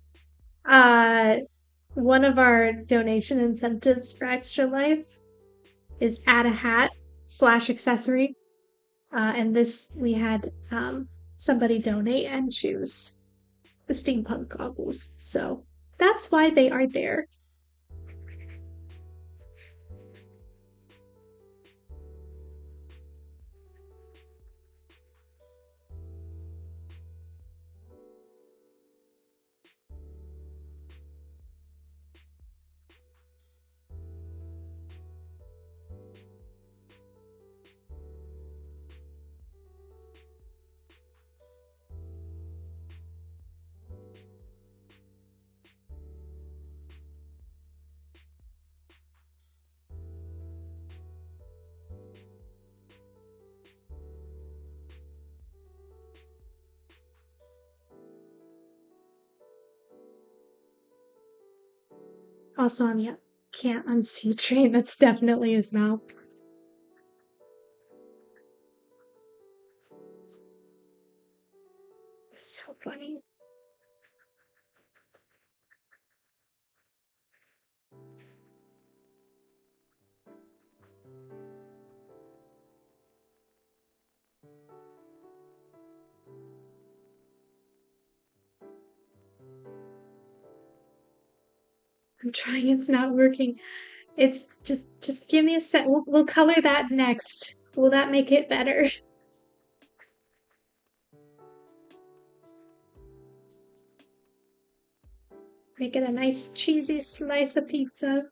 One of our donation incentives for Extra Life is add a hat / accessory. And this we had somebody donate and choose the steampunk goggles. So that's why they are there. Also on the can't unsee train, that's definitely his mouth. So funny. I'm trying, it's not working. It's just give me a sec. We'll color that next. Will that make it better? Make it a nice cheesy slice of pizza.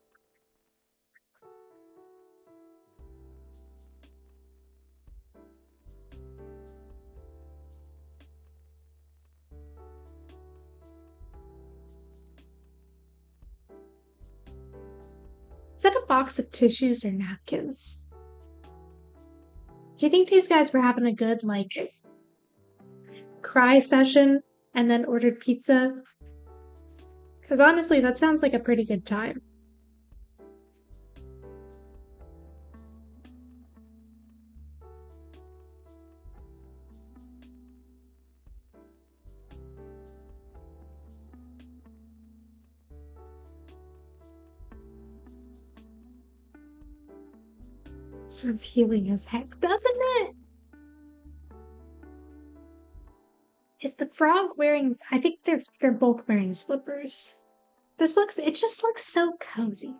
Is that a box of tissues or napkins? Do you think these guys were having a good, like, cry session and then ordered pizza? Because honestly, that sounds like a pretty good time. Sounds healing as heck, doesn't it? Is the frog wearing? I think they're both wearing slippers. It just looks so cozy.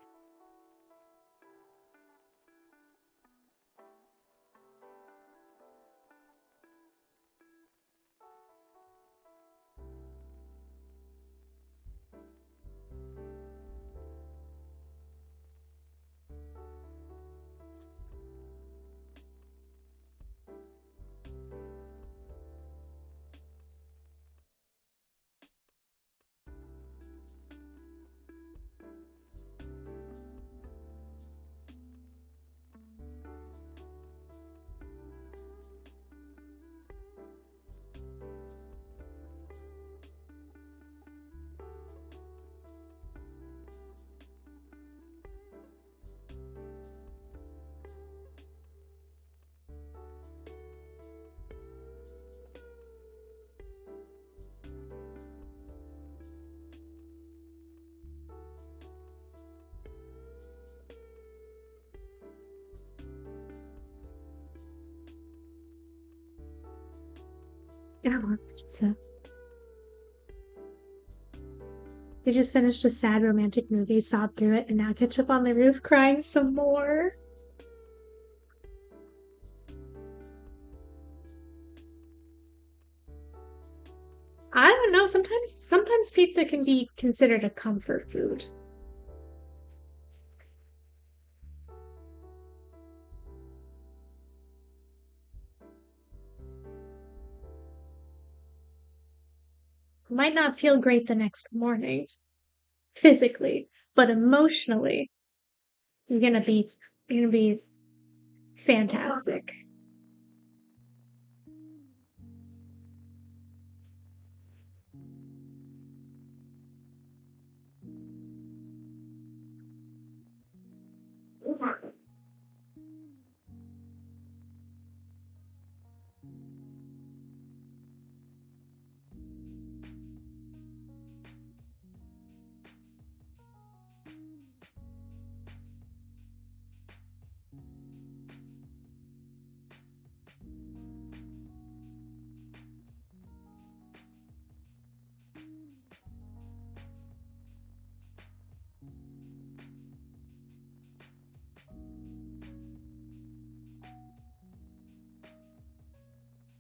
I want pizza. They just finished a sad romantic movie, sobbed through it, and now catch up on the roof crying some more. I don't know, sometimes pizza can be considered a comfort food. Might not feel great the next morning, physically, but emotionally, you're gonna be fantastic.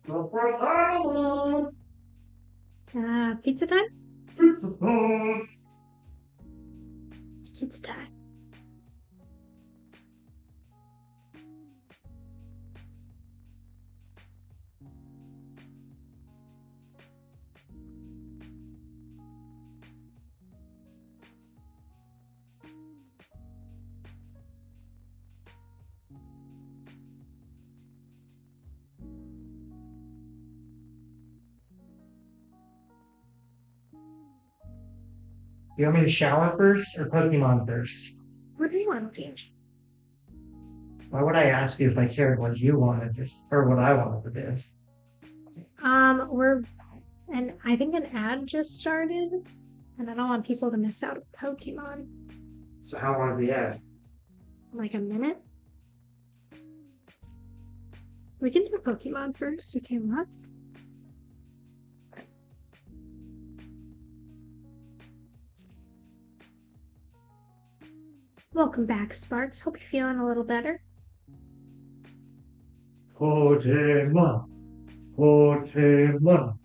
Pizza time? It's pizza time. You want me to shower first or Pokemon first? What do you want to do? Why would I ask you if I cared what you wanted to, or what I wanted to do? And I think an ad just started, and I don't want people to miss out on Pokemon. So how long is the ad? Like a minute? We can do Pokemon first if you want. Welcome back, Sparks. Hope you're feeling a little better. Pokemon. Pokemon.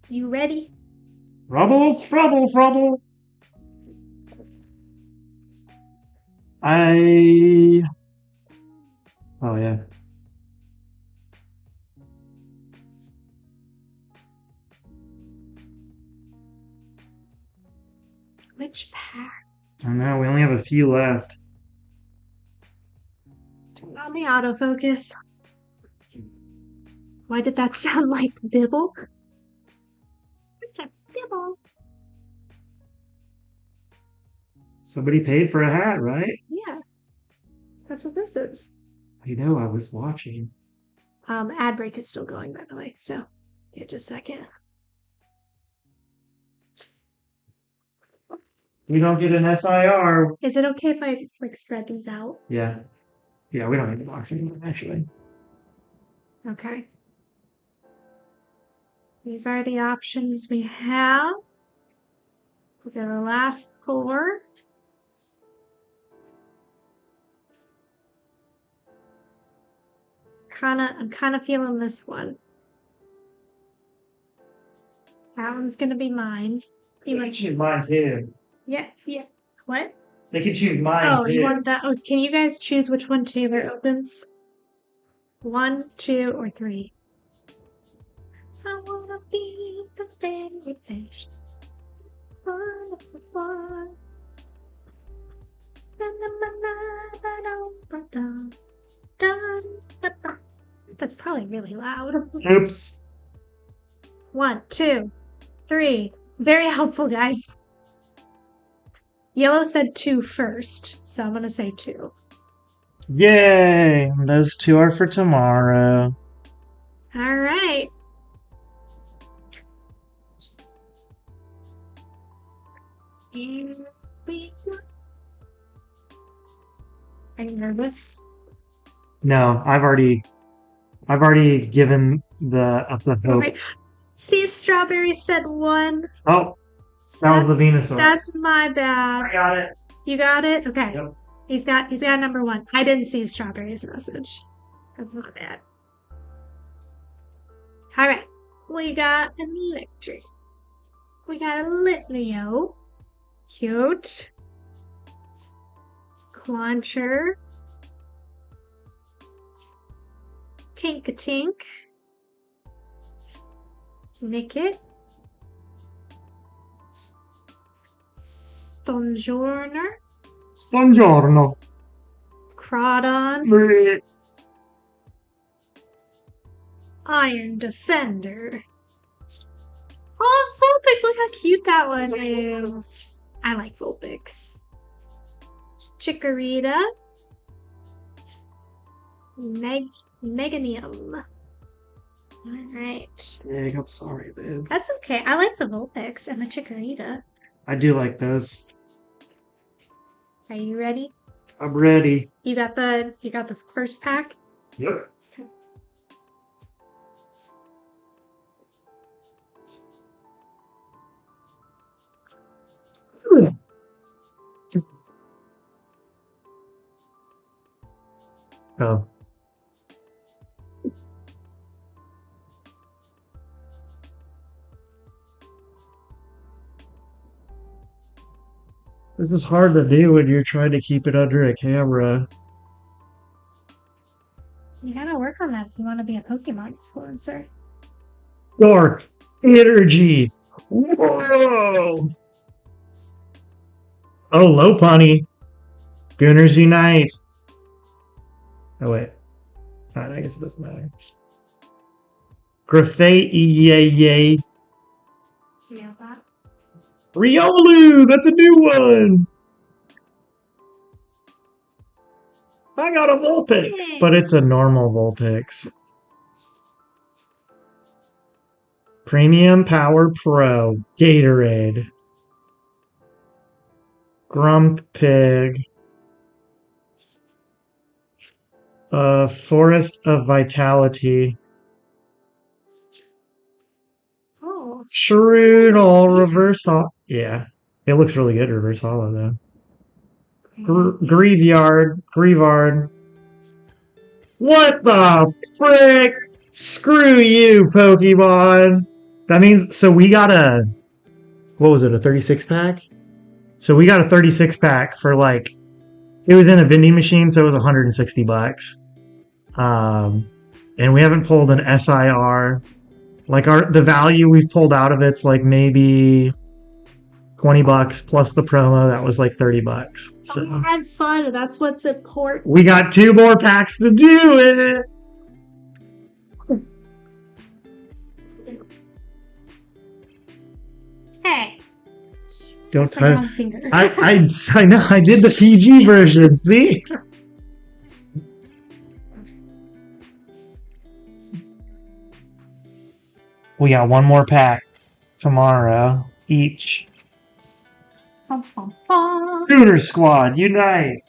You ready? Rubbles, frubble, frubble. Oh, yeah. Which pack? I know, we only have a few left. Turn on the autofocus. Why did that sound like Bibble? It's a Bibble. Somebody paid for a hat, right? Yeah. That's what this is. I know, I was watching. Ad break is still going, by the way, so yeah, just a second. We don't get an SIR. Is it okay if I like spread these out? Yeah. Yeah, we don't need the boxing, actually. Okay. These are the options we have. These are the last four. I'm kind of feeling this one. That one's gonna be mine. They can choose mine too. Yeah. What? They can choose mine Oh, too. you want that? Oh, can you guys choose which one Taylor opens? 1, 2, or 3? I wanna be the very best. Wonderful. That's probably really loud. Oops. 1, 2, 3. Very helpful, guys. Yellow said 2 first, so I'm gonna say 2. Yay! Those two are for tomorrow. All right. Are you nervous? No, I've already given the hope. Right. See, Strawberry said 1. Oh, that was the Venusaur. That's my bad. I got it. You got it? Okay. Yep. He's got number 1. I didn't see Strawberry's message. That's not bad. All right. We got an electric. We got a Litleo. Cute. Clauncher. Tink-a-tink. Nickit. Stonjourner. Buongiorno. Crawdon. Iron Defender. Oh, Vulpix! Look how cute that one is. I like Vulpix. Chikorita. Meganium. Alright. Dig, I'm sorry, babe. That's okay. I like the Vulpix and the Chikorita. I do like those. Are you ready? I'm ready. You got the first pack? Yep. Oh. This is hard to do when you're trying to keep it under a camera. You gotta work on that if you want to be a Pokemon influencer. Dark energy. Whoa. Oh, Lopunny. Gooners unite. Oh, wait. I guess it doesn't matter. Grafate, yay. Yeah, that. Riolu! That's a new one! I got a Vulpix, but it's a normal Vulpix. Premium Power Pro. Gatorade. Grumpig. Forest of Vitality. Oh. Shroodle reverse holo. Yeah. It looks really good reverse holo though. Grievard. What the frick? Screw you, Pokemon. That means, so we got a, what was it, a 36 pack? So we got a 36 pack for like, it was in a vending machine, so it was $160. And we haven't pulled an SIR. Like the value we've pulled out of it's like maybe $20 plus the promo that was like $30. So I had fun. That's what's important. we got 2 more packs to do it. Hey. Don't It's like touch. one finger. I know. I did the PG version. See. We got 1 more pack tomorrow each. Bum, bum, bum. Gooner Squad, unite!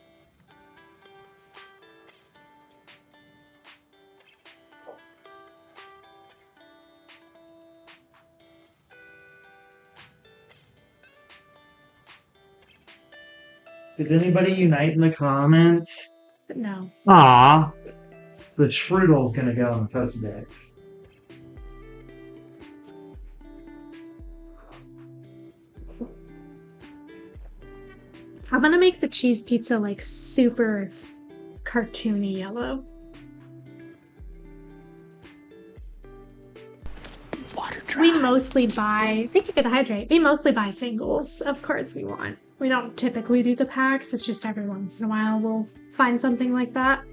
Did anybody unite in the comments? No. Aw. The Shroodle's gonna go in the Pokédex. I'm gonna make the cheese pizza like super cartoony yellow. We mostly buy, thank you for the hydrate. We mostly buy singles of cards we want. We don't typically do the packs. It's just every once in a while we'll find something like that.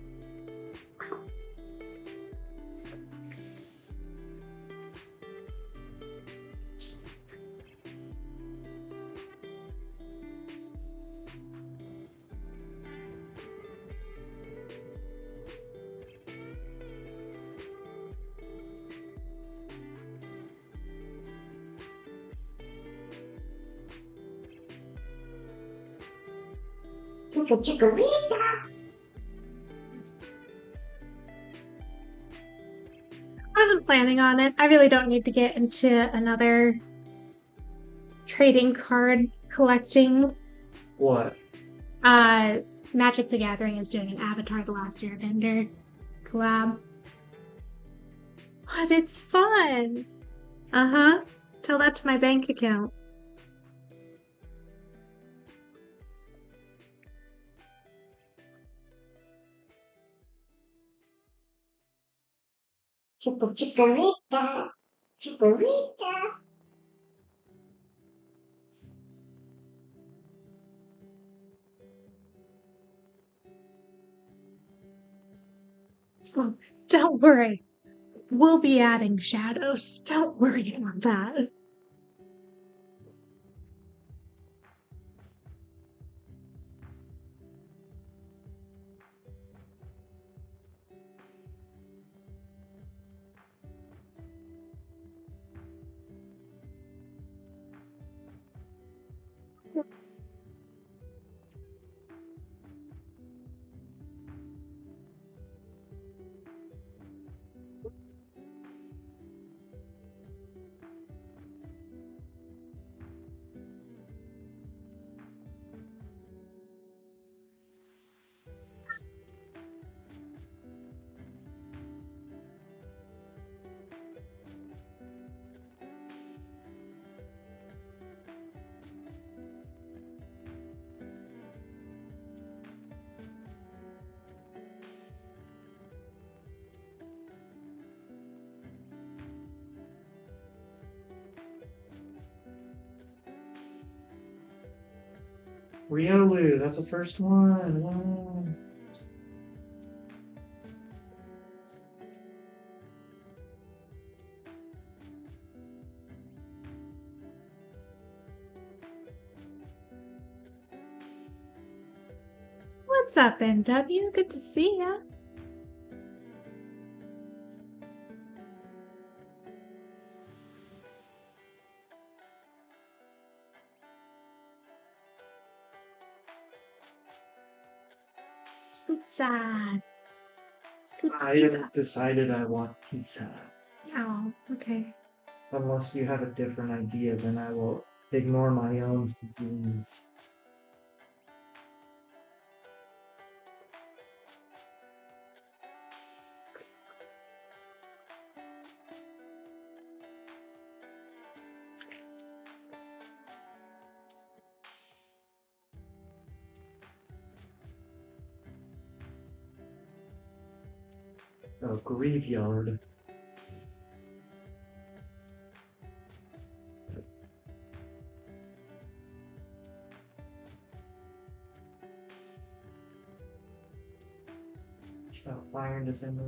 I wasn't planning on it. I really don't need to get into another trading card collecting. What? Magic the Gathering is doing an Avatar The Last Airbender collab. But it's fun! Uh-huh. Tell that to my bank account. Chikorita. Oh, don't worry. We'll be adding shadows. Don't worry about that. Riolu, that's the first one. Wow. What's up, NW? Good to see ya. Pizza. I have decided I want pizza. Oh, okay. Unless you have a different idea, then I will ignore my own feelings. Oh, graveyard. Oh, Iron Defender.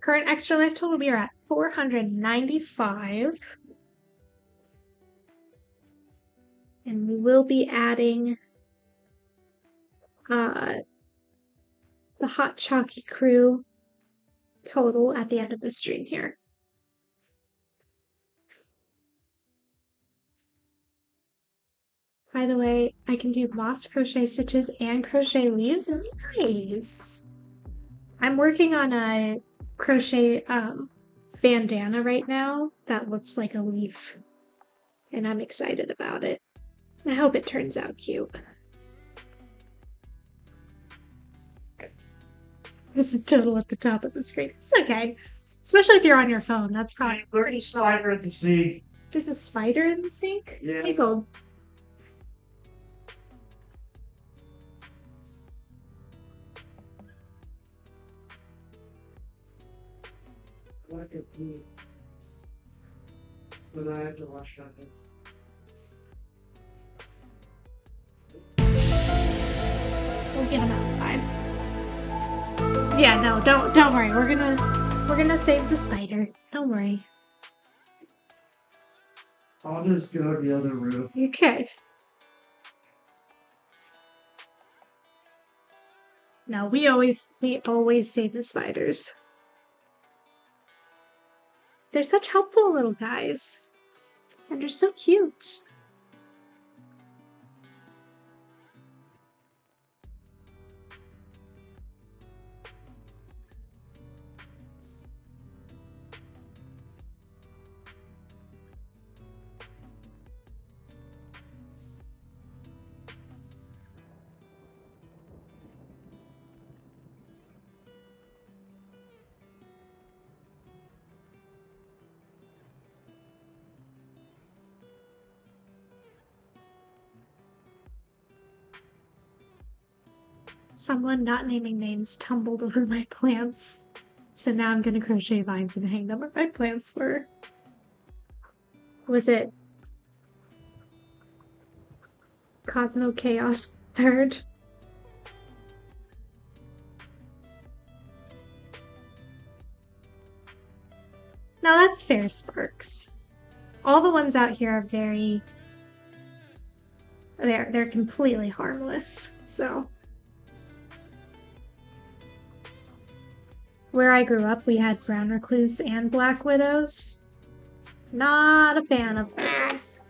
Current extra life total, we are at 495. And we will be adding the Hot Chalky Crew total at the end of the stream here. By the way, I can do moss crochet stitches and crochet leaves. Nice! I'm working on a crochet bandana right now that looks like a leaf. And I'm excited about it. I hope it turns out cute. This is total at the top of the screen. It's okay. Especially if you're on your phone. That's probably There's a spider at the sea. There's a spider in the sink? Yeah. Hazel. Look at me. But I have to wash that. We'll get him outside. Yeah, no, don't worry. We're gonna save the spider. Don't worry. I'll just go to the other room. Okay. No, we always save the spiders. They're such helpful little guys. And they're so cute. Someone not naming names tumbled over my plants. So now I'm gonna crochet vines and hang them where my plants were. Was it Cosmo Chaos Third? Now that's fair, Sparks. All the ones out here are they're completely harmless, so. Where I grew up, we had brown recluse and black widows. Not a fan of those.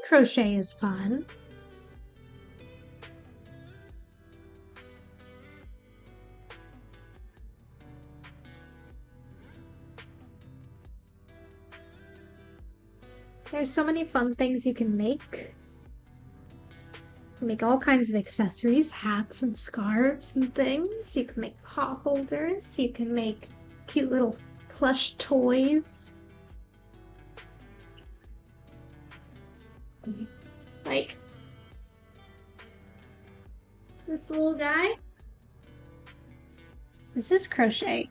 crochet is fun. There's so many fun things you can make. You can make all kinds of accessories, hats and scarves and things. You can make pot holders. You can make cute little plush toys. Like this little guy. This is crochet.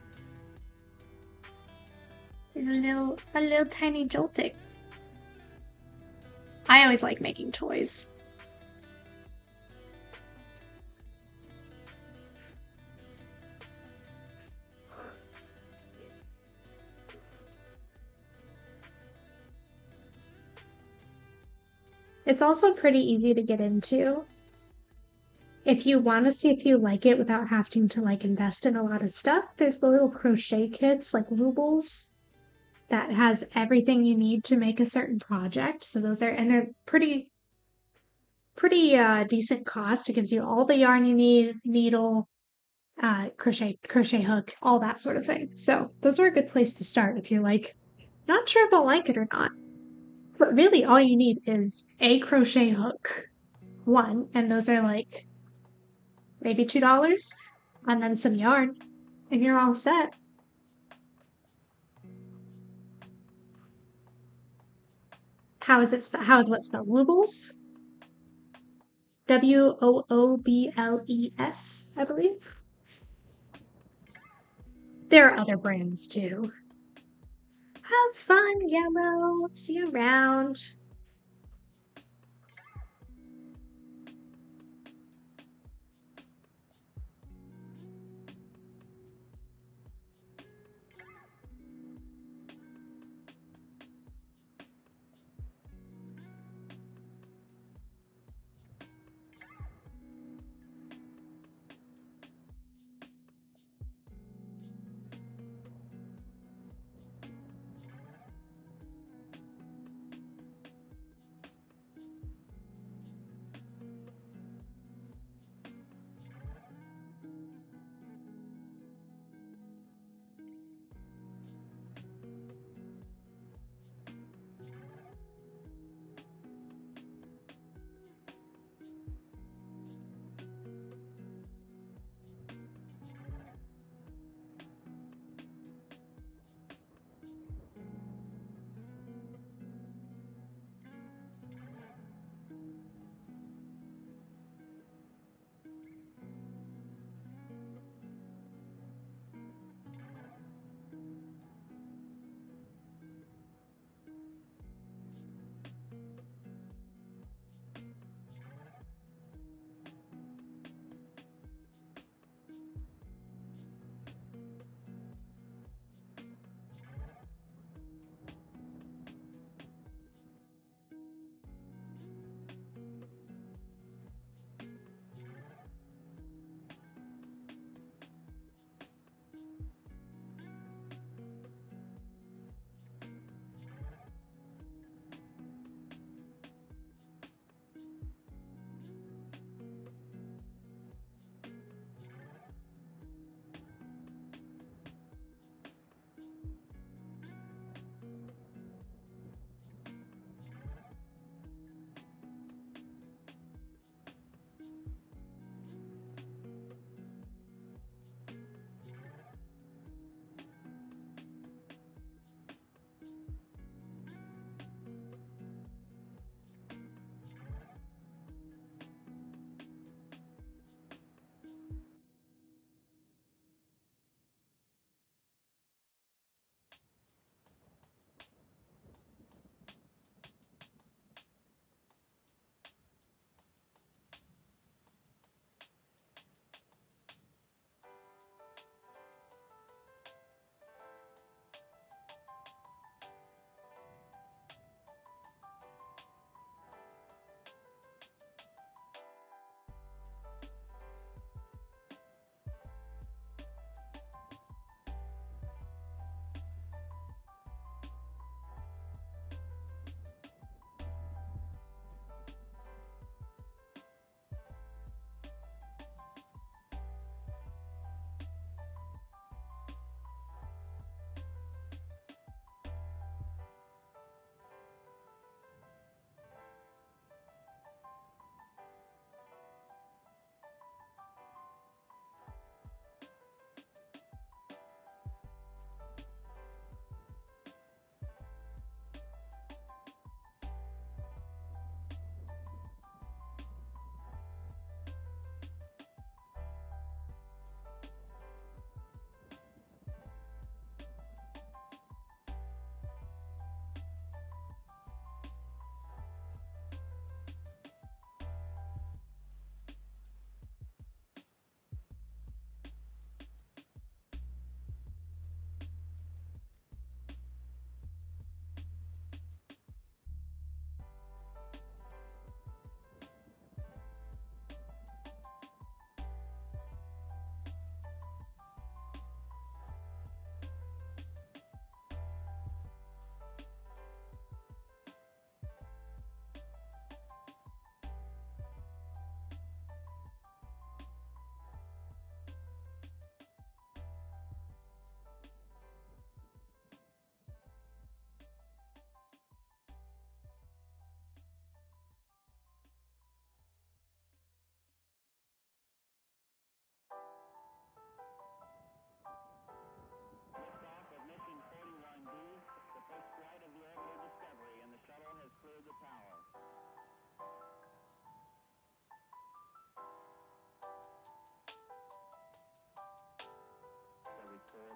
He's a little tiny joltic. I always like making toys. It's also pretty easy to get into. If you want to see if you like it without having to like invest in a lot of stuff, there's the little crochet kits like Loobles that has everything you need to make a certain project. So those are, and they're pretty decent cost. It gives you all the yarn you need, needle, crochet hook, all that sort of thing. So those are a good place to start if you're like not sure if I'll like it or not. But really all you need is a crochet hook, one, and those are like maybe $2, and then some yarn, and you're all set. How is what spelled? Woobles? Woobles, I believe. There are other brands too. Have fun, Yellow. See you around.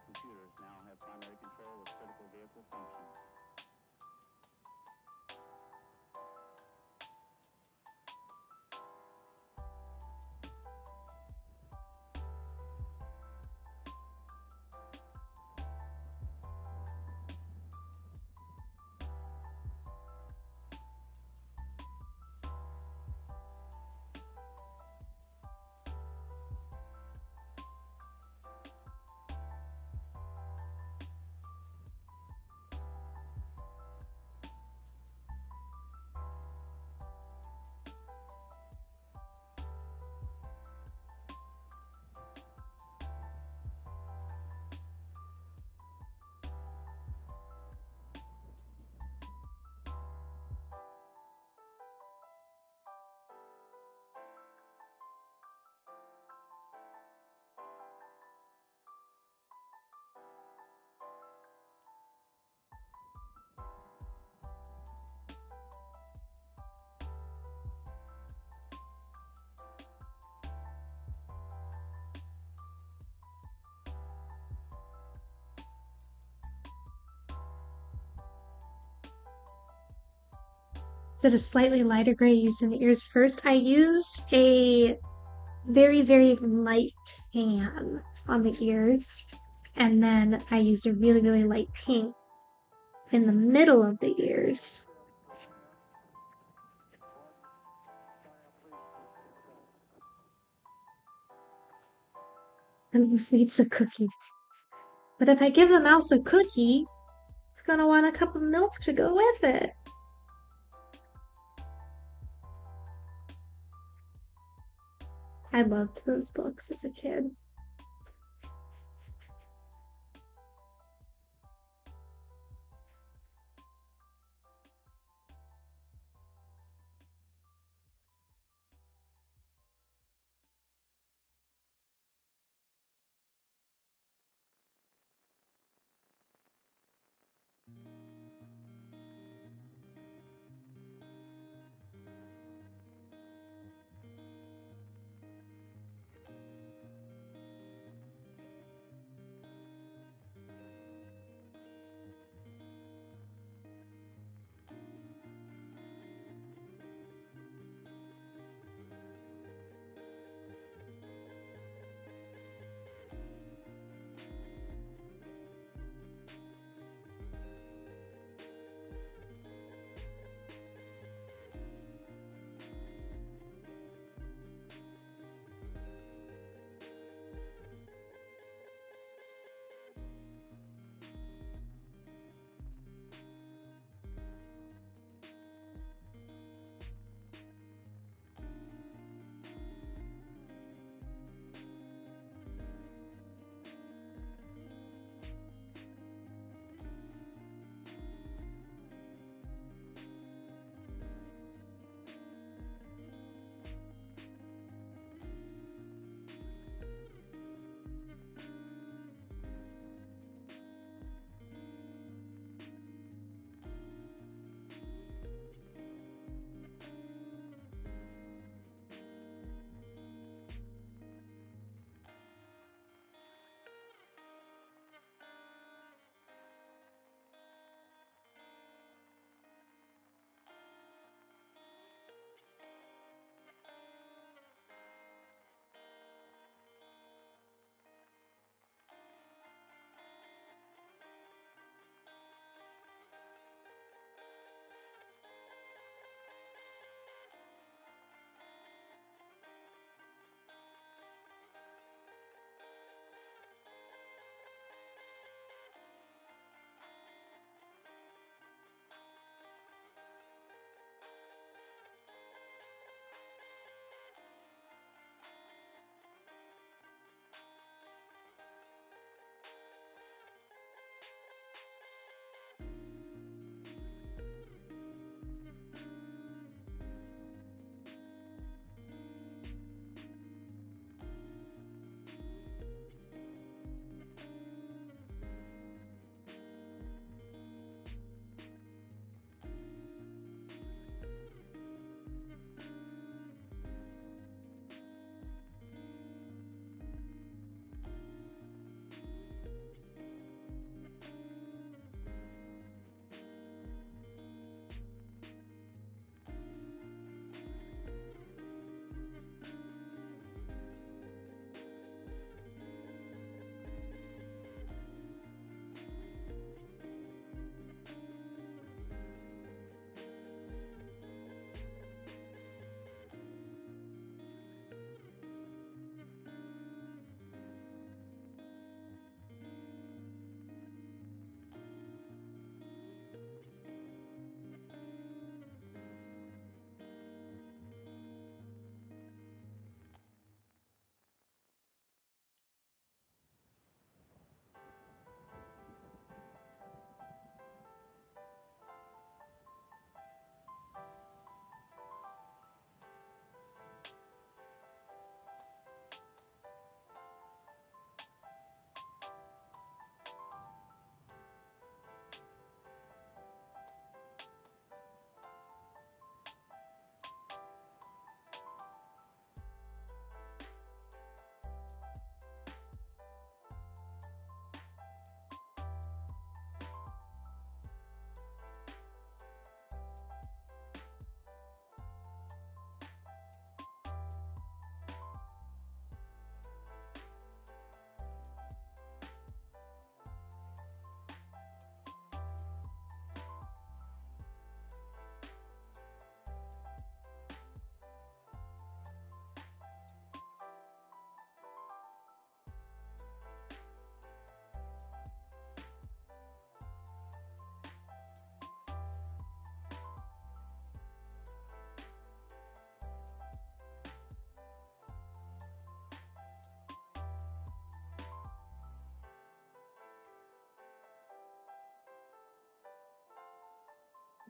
computers now have primary control of critical vehicle functions. Is it a slightly lighter gray used in the ears first? I used a very, very light tan on the ears, and then I used a really, really light pink in the middle of the ears. The mouse needs a cookie. But if I give the mouse a cookie, it's gonna want a cup of milk to go with it. I loved those books as a kid.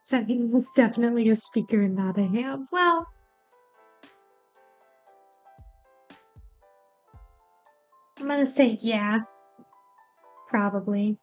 So he's definitely a speaker, not a ham. Well, I'm gonna say yeah, probably.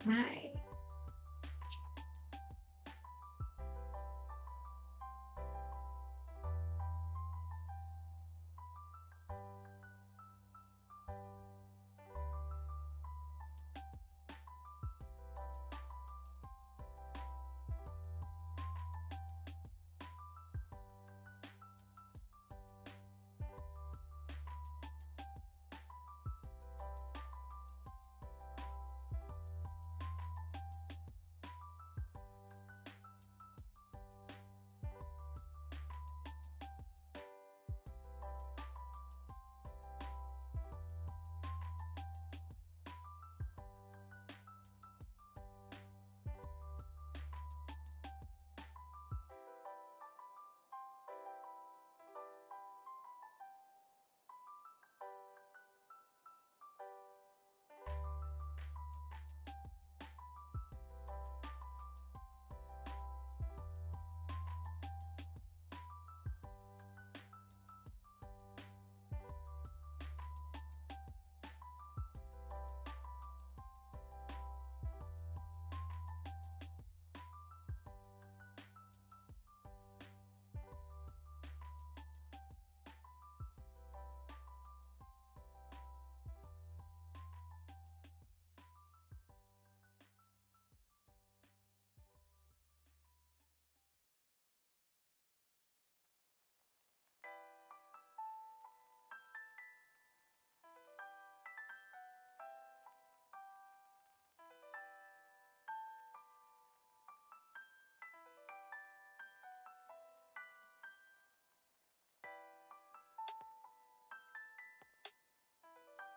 Right.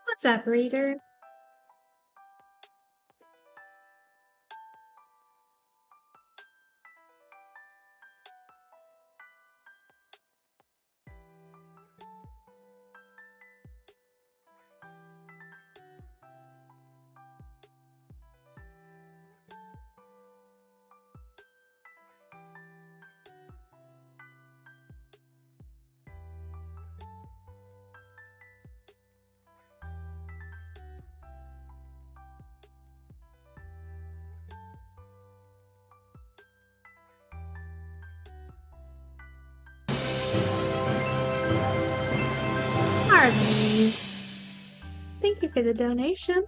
What's up, reader? Harmony. Thank you for the donation.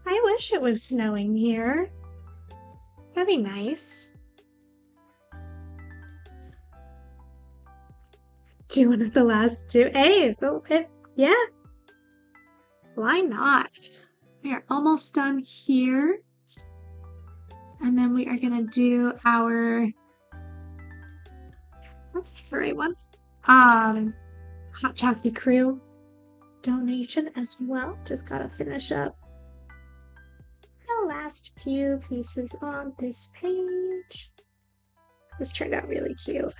I wish it was snowing here. That'd be nice. Do one of the last two. Hey, yeah. Why not? We are almost done here. And then we are gonna do our, that's the right one. Hot Chocolate Crew donation as well. Just gotta finish up the last few pieces on this page. This turned out really cute.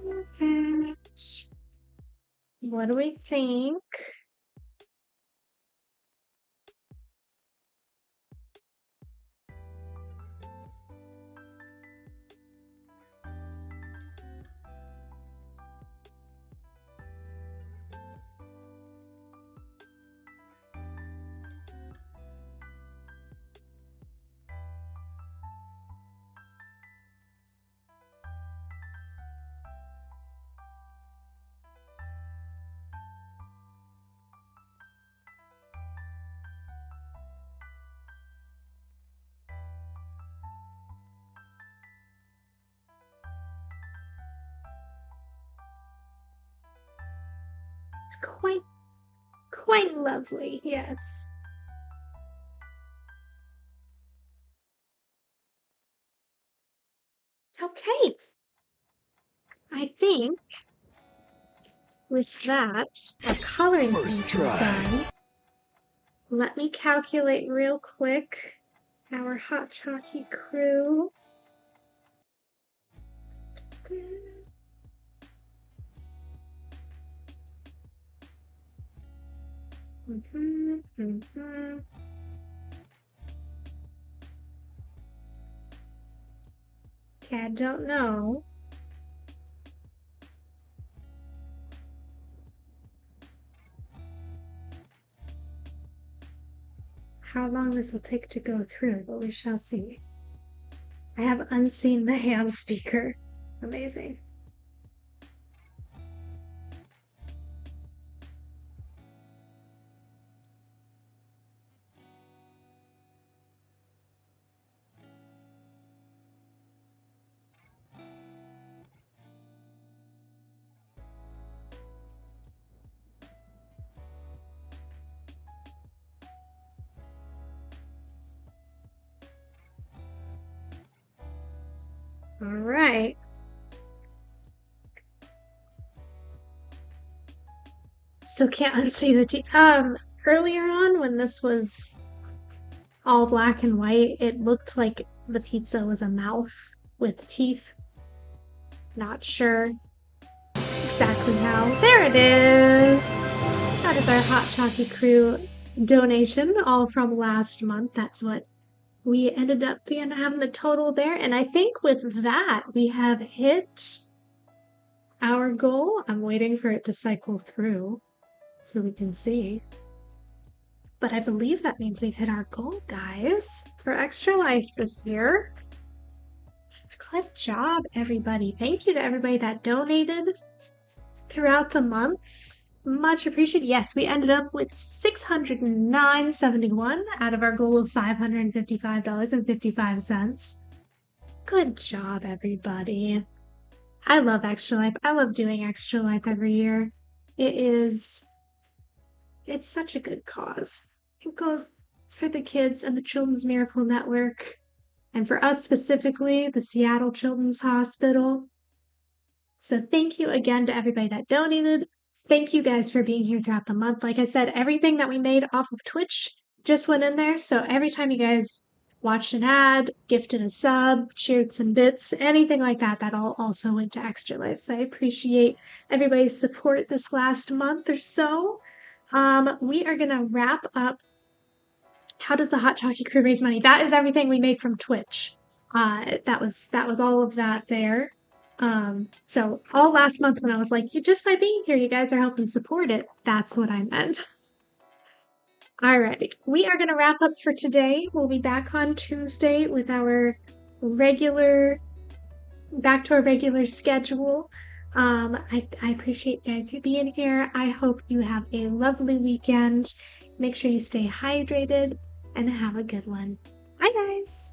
Perfect. What do we think? It's quite lovely, yes. Okay. I think with that, our coloring page is done. Let me calculate real quick our Hot Chalky crew. Okay, I don't know. How long this will take to go through, but we shall see. I have unseen the ham speaker. Amazing. All right. Still can't unsee the teeth. Earlier on when this was all black and white, it looked like the pizza was a mouth with teeth. Not sure exactly how. There it is! That is our Hot Chalky Crew donation, all from last month. That's what we ended up having the total there. And I think with that, we have hit our goal. I'm waiting for it to cycle through so we can see. But I believe that means we've hit our goal, guys, for Extra Life this year. Good job, everybody. Thank you to everybody that donated throughout the months. Much appreciated. Yes, we ended up with $609.71 out of our goal of $555.55. Good job, everybody. I love Extra Life. I love doing Extra Life every year. It's such a good cause. It goes for the kids and the Children's Miracle Network, and for us specifically, the Seattle Children's Hospital. So thank you again to everybody that donated. Thank you guys for being here throughout the month. Like I said, everything that we made off of Twitch just went in there. So every time you guys watched an ad, gifted a sub, cheered some bits, anything like that, that all also went to Extra Life. So I appreciate everybody's support this last month or so. We are going to wrap up. How does the Hot Chalky Crew raise money? That is everything we made from Twitch. That was all of that there. So all last month when I was like, you just by being here, you guys are helping support it. That's what I meant. Alrighty, we are going to wrap up for today. We'll be back on Tuesday with our back to our regular schedule. I appreciate you guys being here. I hope you have a lovely weekend. Make sure you stay hydrated and have a good one. Bye, guys.